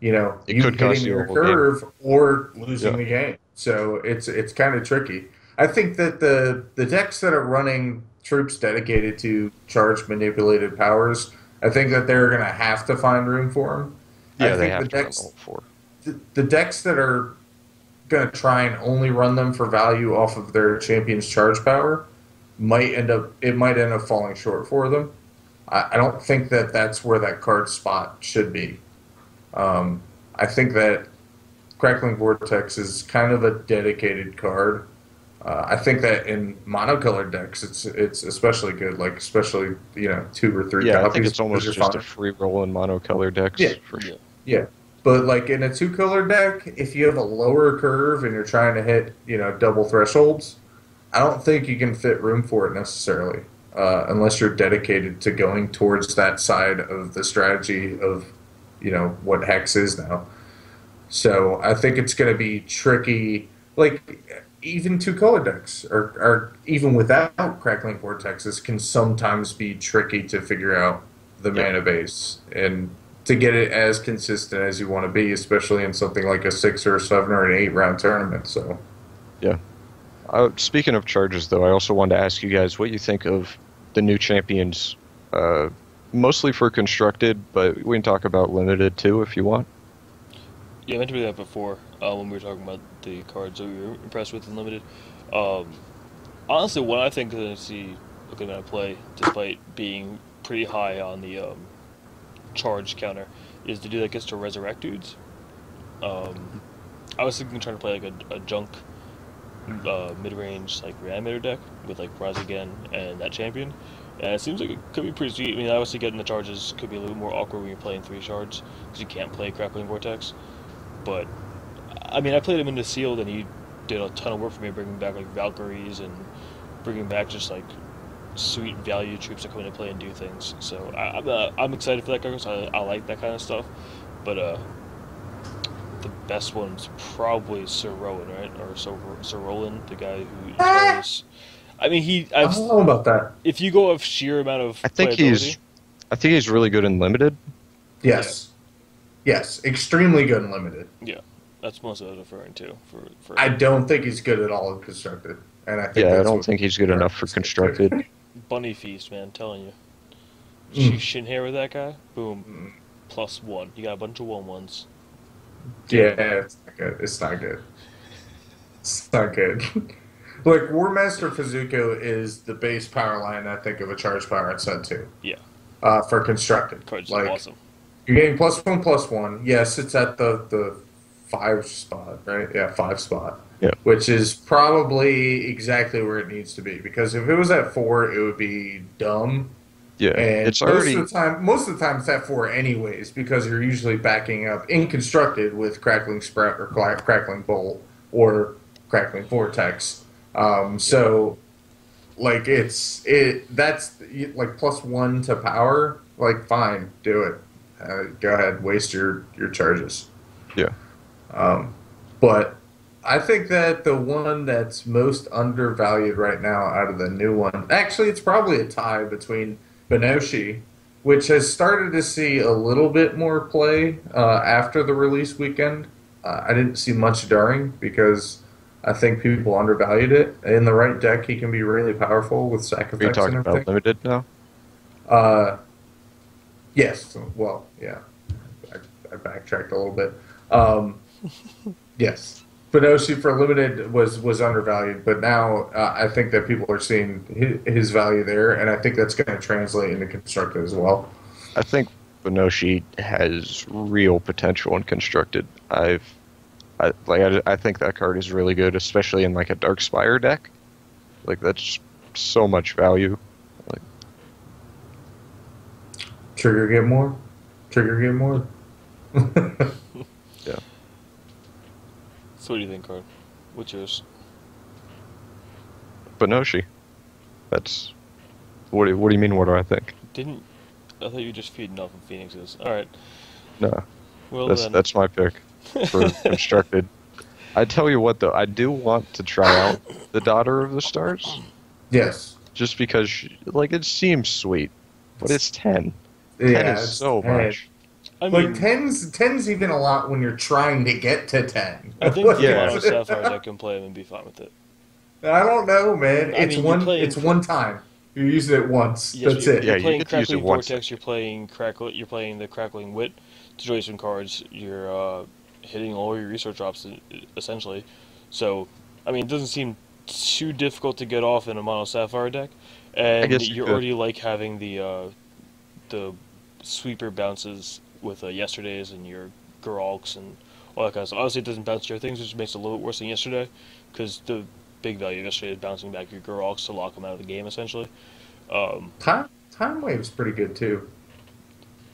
C: It
B: You
C: could cost
B: hitting
C: you a
B: your
C: whole game.
B: curve or losing
C: Yeah.
B: the game. So it's kind of tricky. I think that the decks that are running troops dedicated to charge manipulated powers, I think that they're going to have to find room for them. I
C: Yeah, they
B: think
C: have to run the whole four.
B: the decks that are going to try and only run them for value off of their champion's charge power might end up falling short for them. I don't think that that's where that card spot should be. I think that Crackling Vortex is kind of a dedicated card. I think that in monocolored decks, it's especially good. Like especially two or three
C: Yeah, I
B: copies
C: think it's
B: because
C: almost
B: you're
C: just a
B: fine.
C: free roll in monocolor decks
B: Yeah,
C: for sure.
A: yeah.
B: yeah. But like in a two-color deck, if you have a lower curve and you're trying to hit double thresholds, I don't think you can fit room for it necessarily, unless you're dedicated to going towards that side of the strategy of what Hex is now. So I think it's going to be tricky. Like even two color decks, or even without Crackling Vortexes, can sometimes be tricky to figure out the
C: Yep.
B: mana base and to get it as consistent as you want to be, especially in something like a 6 or a 7 or an 8 round tournament. So
C: Yeah. Speaking of charges, though, I also wanted to ask you guys what you think of the new champions, mostly for constructed, but we can talk about limited too if you want.
A: Yeah, I meant to bring that up before when we were talking about the cards that we were impressed with in limited. Um, Honestly, what I think is going to see a good amount of play, despite being pretty high on the charge counter, is the dude that gets to resurrect dudes. I was thinking trying to play like a junk mid-range like reanimator deck with like Rise Again and that champion. And it seems like it could be pretty sweet. I mean, obviously getting the charges could be a little more awkward when you're playing 3 shards because you can't play Crackling Vortex. But I mean, I played him into Sealed and he did a ton of work for me, bringing back like Valkyries and bringing back just like sweet value troops that come into play and do things. So I'm excited for that card. So I like that kind of stuff. But the best one's probably Sir Rowan, right? Or Sir Roland, the guy who is. I mean,
B: I don't know about that.
A: if you go off sheer amount of
C: I think
A: playability,
C: I think he's really good in limited.
B: Yes, yes, extremely good and limited.
A: yeah, that's mostly what I was referring to. For
B: I don't think he's good at all in constructed, and I think
C: Yeah, I
B: that's
C: don't
B: what
C: think he's good enough for constructed.
A: Bunny Feast, man, I'm telling you.
B: Mm.
A: Shin hair with that guy, boom, +1. You got a bunch of 1/1s.
B: Yeah, it's not good. It's not good. It's not good. Like Warmaster Fazuko is the base power line I think of a charge power at set 2.
A: Yeah,
B: For constructed.
A: cards
B: Like
A: are awesome.
B: you're getting +1/+1. Yes, it's at the 5 spot, right? Yeah, 5 spot.
C: Yeah.
B: Which is probably exactly where it needs to be. Because if it was at 4, it would be dumb.
C: Yeah,
B: And
C: it's already
B: most of the time it's at 4 anyways, because you're usually backing up in constructed with Crackling Sprout or Crackling Bolt or Crackling Vortex. So like that's like +1 to power. Like fine, do it. Go ahead, waste your charges.
C: yeah.
B: But I think that the one that's most undervalued right now out of the new one, actually, it's probably a tie between Benoshi which has started to see a little bit more play after the release weekend. I didn't see much during because I think people undervalued it. In the right deck, he can be really powerful with sack
C: Are you
B: effects and
C: talking about
B: everything.
C: limited now?
B: Uh, yes, well, yeah, I backtracked a little bit. Um, yes, Benoshi for limited was undervalued, but now I think that people are seeing his value there, and I think that's going to translate into constructed as well.
C: I think Benoshi has real potential in constructed. I think that card is really good, especially in like a Dark Spire deck. Like that's so much value. Like
B: Trigger get more, trigger get more.
C: yeah,
A: So what do you think, Karn? What's yours?
C: Benoshi. That's what do you mean? What do I think?
A: Didn't I thought you were just feeding off of Phoenix's? All right.
C: No,
A: Well
C: that's
A: then.
C: that's my pick for constructed. I tell you what though, I do want to try out the Daughter of the Stars,
B: Yes,
C: just because like it seems sweet, but it's 10. 10
B: yeah,
C: is
B: it's
C: so
B: 10.
C: much.
A: I
B: Like
A: mean,
B: tens even a lot when you're trying to get to 10.
A: I think
B: Like,
A: the
C: Yeah.
A: Mono Sapphire deck can play him and be fine with it.
B: I don't know, man.
A: I mean, you're playing.
B: It's one time. You use it once.
A: Yes,
B: That's it.
C: Yeah,
A: you're
C: you
A: playing
C: get to use it
A: Crackling
C: once.
A: Vortex. You're playing the Crackling Wit to draw you some cards. You're hitting all your research drops essentially. So, I mean, it doesn't seem too difficult to get off in a Mono Sapphire deck,
C: I
A: and
C: guess you
A: you're
C: could.
A: already like having the sweeper bounces with yesterdays and your Geralks and all that kind of stuff. Obviously, it doesn't bounce your things, which makes it a little bit worse than yesterday, because the big value of yesterday is bouncing back your Geralks to lock them out of the game essentially. Um,
B: Time Wave's pretty good too.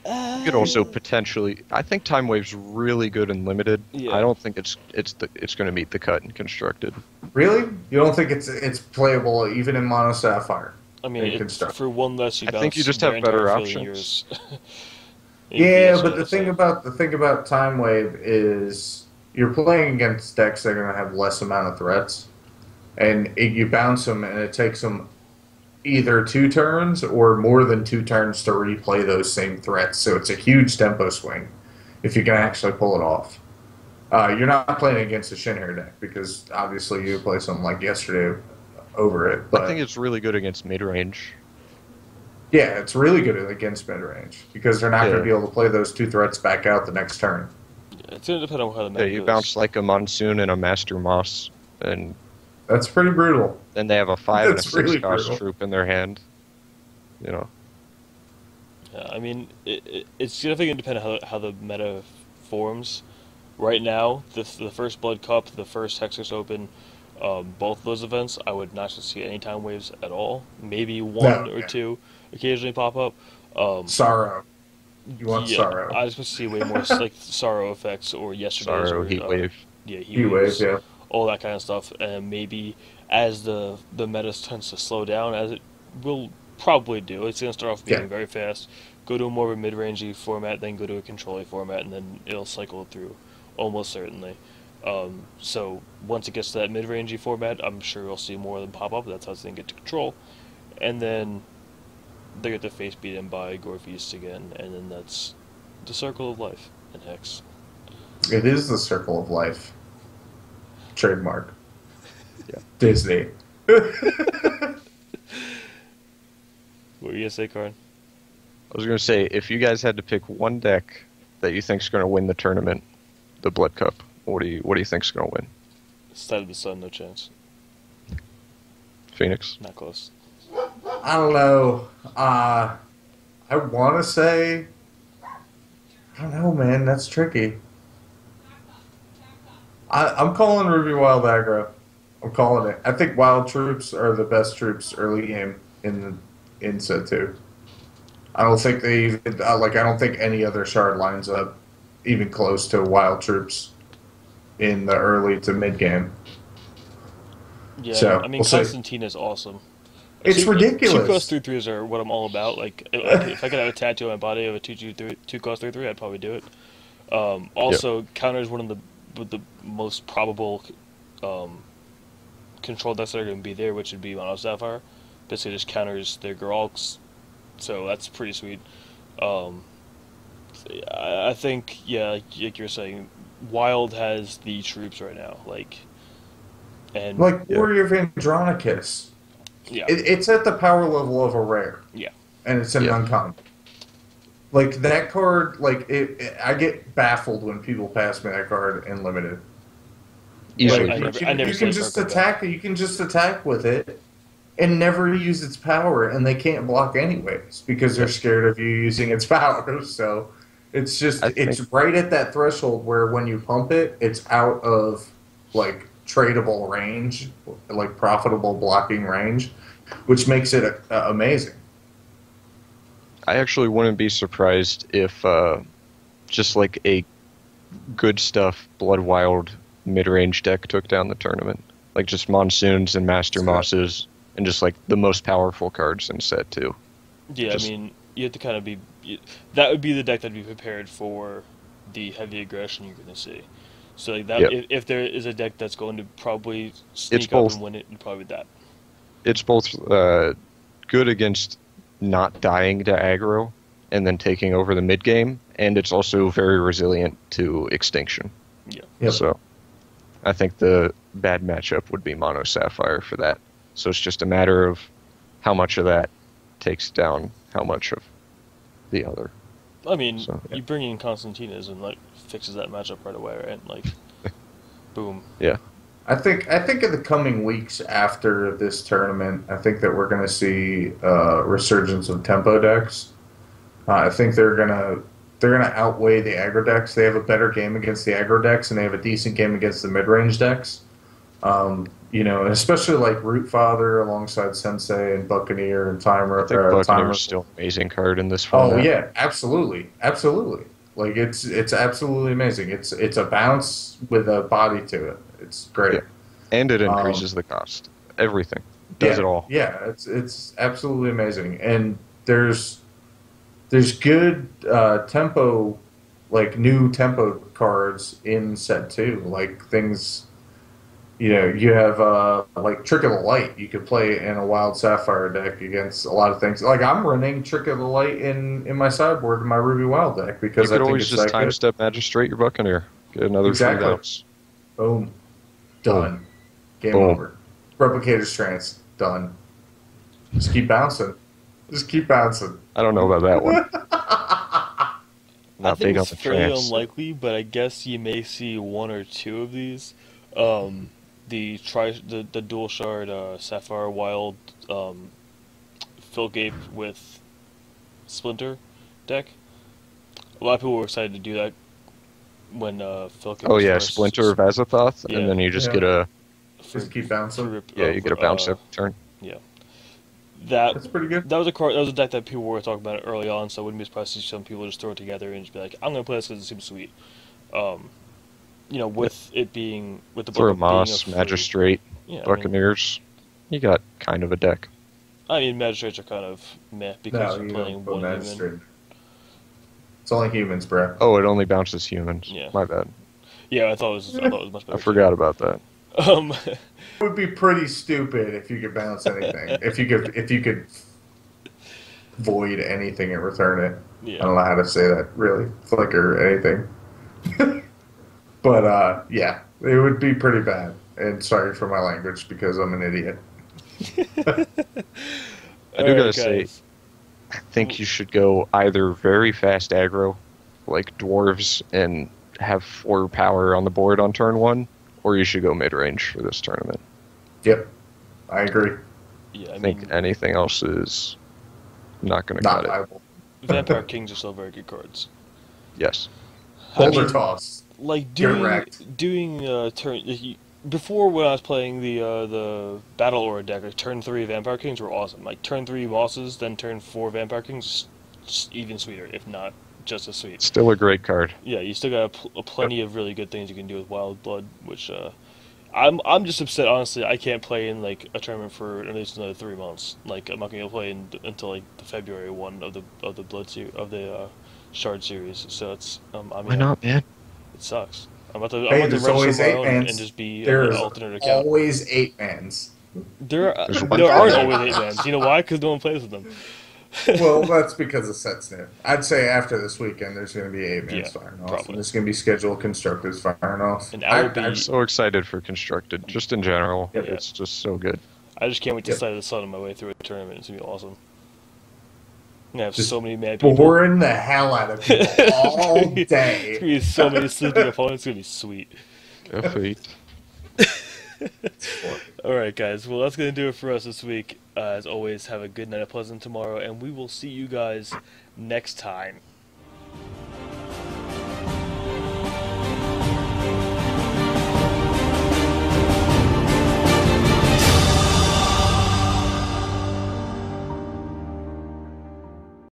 C: You could also potentially. I think Time Wave's really good and limited. I
A: Yeah.
C: don't think it's going to meet the cut in constructed.
B: Really? You don't think it's playable even in Mono Sapphire
A: I mean,
B: in
A: it's
B: construct?
A: for one less you
C: I think you
A: bounce
C: just
A: their
C: have
A: entire
C: better
A: field in
C: options.
A: yours.
B: Yeah, but
A: Yes, so.
B: the thing about Time Wave is you're playing against decks that are going to have less amount of threats, and you bounce them, and it takes them either 2 turns or more than 2 turns to replay those same threats. So it's a huge tempo swing if you can actually pull it off. You're not playing against a Shinhair deck because obviously you play something like yesterday over it.
C: I think
B: But
C: it's really good against mid range.
B: yeah, it's really good against mid range because they're not going to
C: Yeah.
B: be able to play those 2 threats back out the next turn.
A: Yeah, it's gonna depend on how the
C: Yeah,
A: meta
C: you
A: goes.
C: bounce like a Monsoon and a Master Moss, and
B: That's pretty brutal.
C: then they have a 5 and a
B: That's
C: 6
B: really
C: cost
B: brutal.
C: troop in their hand. You know,
A: Yeah, I mean, it's definitely gonna depend on how the meta forms. Right now, the first Blood Cup, the first Hextechs Open, both of those events, I would not see any time waves at all. Maybe one
B: No,
A: or
B: yeah.
A: two occasionally pop up.
B: Sorrow. You want
A: Yeah,
B: sorrow.
A: I just want to see way more like sorrow effects or yesterday's
C: Sorrow,
A: or
C: Heat Wave.
A: yeah, heat
B: Heat wave,
A: waves,
B: yeah.
A: all that kind of stuff, and maybe as the meta tends to slow down, as it will probably do, it's going to start off being
B: Yeah.
A: very fast, go to a more of a mid-rangey format, then go to a control format, and then it'll cycle through, almost certainly. So once it gets to that mid-rangey format, I'm sure you'll see more of them pop up. That's how it's going to get to control, and then they get their face beaten by Gorefeast again, and then that's the circle of life in Hex.
B: It is the circle of life. Trademark.
C: Yeah.
B: Disney.
A: What were you gonna say, Karn?
C: I was going to say, if you guys had to pick one deck that you think's going to win the tournament, the Blood Cup, what do you think's going to win?
A: Side of the sun, no chance.
C: Phoenix.
A: Not close.
B: I don't know. I want to say. I don't know, man. That's tricky. I'm calling Ruby Wild Aggro. I'm calling it. I think Wild Troops are the best troops early game in set 2. I don't think they even, I don't think any other shard lines up even close to Wild Troops in the early to mid game.
A: Yeah,
B: So,
A: I mean,
B: we'll see.
A: Constantine is awesome.
B: It's ridiculous.
A: 2 cost 3/3s are what I'm all about. Like, if I could have a tattoo on my body of a 2 cost 3/3, I'd probably do it. Also, counters one of the most probable control decks that are going to be there, which would be Mono Sapphire. Basically, just counters their Geralks, so that's pretty sweet. Um, I think, yeah, like you're saying, Wild has the troops right now. And
B: Like
C: Yeah.
B: Warrior of Andronicus.
A: yeah,
B: It's at the power level of a rare,
A: yeah,
B: and it's an
C: Yeah.
B: uncommon. Like that card, I get baffled when people pass me that card in limited.
A: yeah.
C: Easily
B: Like
A: I
B: you
C: first.
A: never, I
B: can
A: never
B: you
A: see
B: can
A: that card
B: just
A: come back.
B: attack you can just attack with it and never use its power, and they can't block anyways because they're
C: Yep.
B: scared of you using its power. So
C: I
B: it's
C: think
B: right at that threshold where when you pump it, it's out of like tradable range, like profitable blocking range, which makes it amazing.
C: I actually wouldn't be surprised if just like a good stuff Blood Wild mid-range deck took down the tournament. Like just Monsoons and Master
B: So,
C: Mosses and just like the most powerful cards in set too.
A: Yeah, I
C: Just
A: mean, you have to kind of be. That would be the deck that'd be prepared for the heavy aggression you're going to see. So like that,
C: Yep.
A: if there is a deck that's going to probably
C: It's
A: sneak up and
C: both
A: win it, it'd probably be that.
C: it's both good against not dying to aggro and then taking over the mid game, and it's also very resilient to extinction.
A: Yeah,
B: yep.
C: So I think the bad matchup would be Mono Sapphire for that. So it's just a matter of how much of that takes down how much of the other.
A: I mean,
C: So
A: you bring in Constantinas and like fixes that matchup right away, right? Like, boom.
C: yeah,
B: I think in the coming weeks after this tournament, I think that we're going to see resurgence of tempo decks. I think they're gonna outweigh the aggro decks. They have a better game against the aggro decks, and they have a decent game against the mid range decks. And especially like Root Father alongside Sensei and Buccaneer and
C: I think
B: Timer.
C: Buccaneer's still an amazing card in this
B: Oh
C: format.
B: yeah, absolutely, absolutely. Like it's absolutely amazing. It's a bounce with a body to it. It's great.
C: Yeah. And it
B: Um,
C: increases the cost. Everything. Does
B: yeah,
C: it all.
B: yeah, it's absolutely amazing. And there's good tempo, like new tempo cards in set two. Like things, you have like Trick of the Light. You could play in a Wild Sapphire deck against a lot of things. Like I'm running Trick of the Light in my sideboard in my Ruby Wild deck
C: You
B: because I
C: could
B: think
C: always
B: it's
C: just
B: that
C: time
B: good.
C: step Magistrate your Buccaneer. Get another
B: Exactly.
C: free bounce.
B: Boom, done. Game
C: Boom.
B: over. Replicator's Trance done. Just keep bouncing. Just keep bouncing.
C: I don't know about that one.
A: I
C: Not
A: think
C: big on
A: it's
C: the
A: fairly
C: trance.
A: unlikely, but I guess you may see one or two of these. The dual shard Sapphire Wild Philgape with Splinter deck. A lot of people were excited to do that when Philgape
C: Oh
A: was
C: yeah,
A: first.
C: Splinter of Azathoth,
A: Yeah.
C: and then you just
B: Yeah.
C: get a
B: Just keep bouncing.
C: you get a bounce every turn.
A: Yeah, that
B: That's pretty good.
A: that was a card. That was a deck that people were talking about early on, so I wouldn't be surprised to see some people just throw it together and just be like, "I'm gonna play this because it seems sweet." Um, with it being with the
C: For a
A: book being
C: Moss,
A: free-
C: Magistrate,
A: yeah,
C: Buccaneers, you got kind of a deck.
A: I mean, magistrates are kind of meh because
B: No,
A: you're
B: you
A: playing
B: don't put
A: one human.
B: Magistrate. It's only humans, bro.
C: Oh, it only bounces humans.
A: Yeah.
C: My bad.
A: Yeah, I thought it was much
C: I
A: better.
C: forgot about that.
A: Um,
B: It would be pretty stupid if you could bounce anything. if you could void anything and return it. I
A: yeah,
B: don't know how to say that really. Flicker anything. But yeah, it would be pretty bad. And sorry for my language because I'm an idiot.
C: I do gotta say, I think you should go either very fast aggro, like dwarves, and have 4 power on the board on turn 1, or you should go mid range for this tournament.
B: Yep, I agree.
A: yeah. I
C: I think
A: mean,
C: anything else is not going to
B: Not
C: cut it.
B: viable.
A: Vampire Kings are still very good cards.
C: Yes.
A: I
B: Boulder
A: mean,
B: toss.
A: like
B: Get wrecked.
A: doing turn before when I was playing the Battle Aura deck, like turn 3 Vampire Kings were awesome. Like turn 3 Mosses, then turn 4 Vampire Kings, just even sweeter, if not just as sweet.
C: Still a great card.
A: Yeah, you still got plenty of really good things you can do with Wild Blood, which I'm just upset. Honestly, I can't play in like a tournament for at least another 3 months. Like I'm not gonna play until like the February one of the Shard series. So it's I mean,
C: Why not, man?
A: it sucks. I'm about
B: Hey,
A: to
B: there's
A: register
B: always
A: my
B: 8
A: own
B: mans.
A: and just be
B: There's
A: an alternate account.
B: always 8 mans.
A: There
C: There's one
A: there aren't
C: guy.
A: always 8 mans. You know why? Because no one plays with them.
B: Well, that's because of sets new. I'd say after this weekend, there's going to be 8
A: Yeah,
B: mans firing off,
A: probably.
B: and there's going to be scheduled constructors firing off.
A: And I will
C: I'm
A: be.
C: so excited for Constructed, just in general.
B: Yep.
C: It's just so good.
A: I just can't wait to
B: Yep.
A: sight of the sun on my way through a tournament. It's gonna be awesome. I'm gonna have
B: Just
A: so many mad people.
B: boring the hell out of people all
A: It's gonna
B: day.
A: be so many sleeping opponents. It's gonna be sweet.
C: F8.
A: All right, guys. Well, that's gonna do it for us this week. As always, have a good night, a pleasant tomorrow, and we will see you guys next time.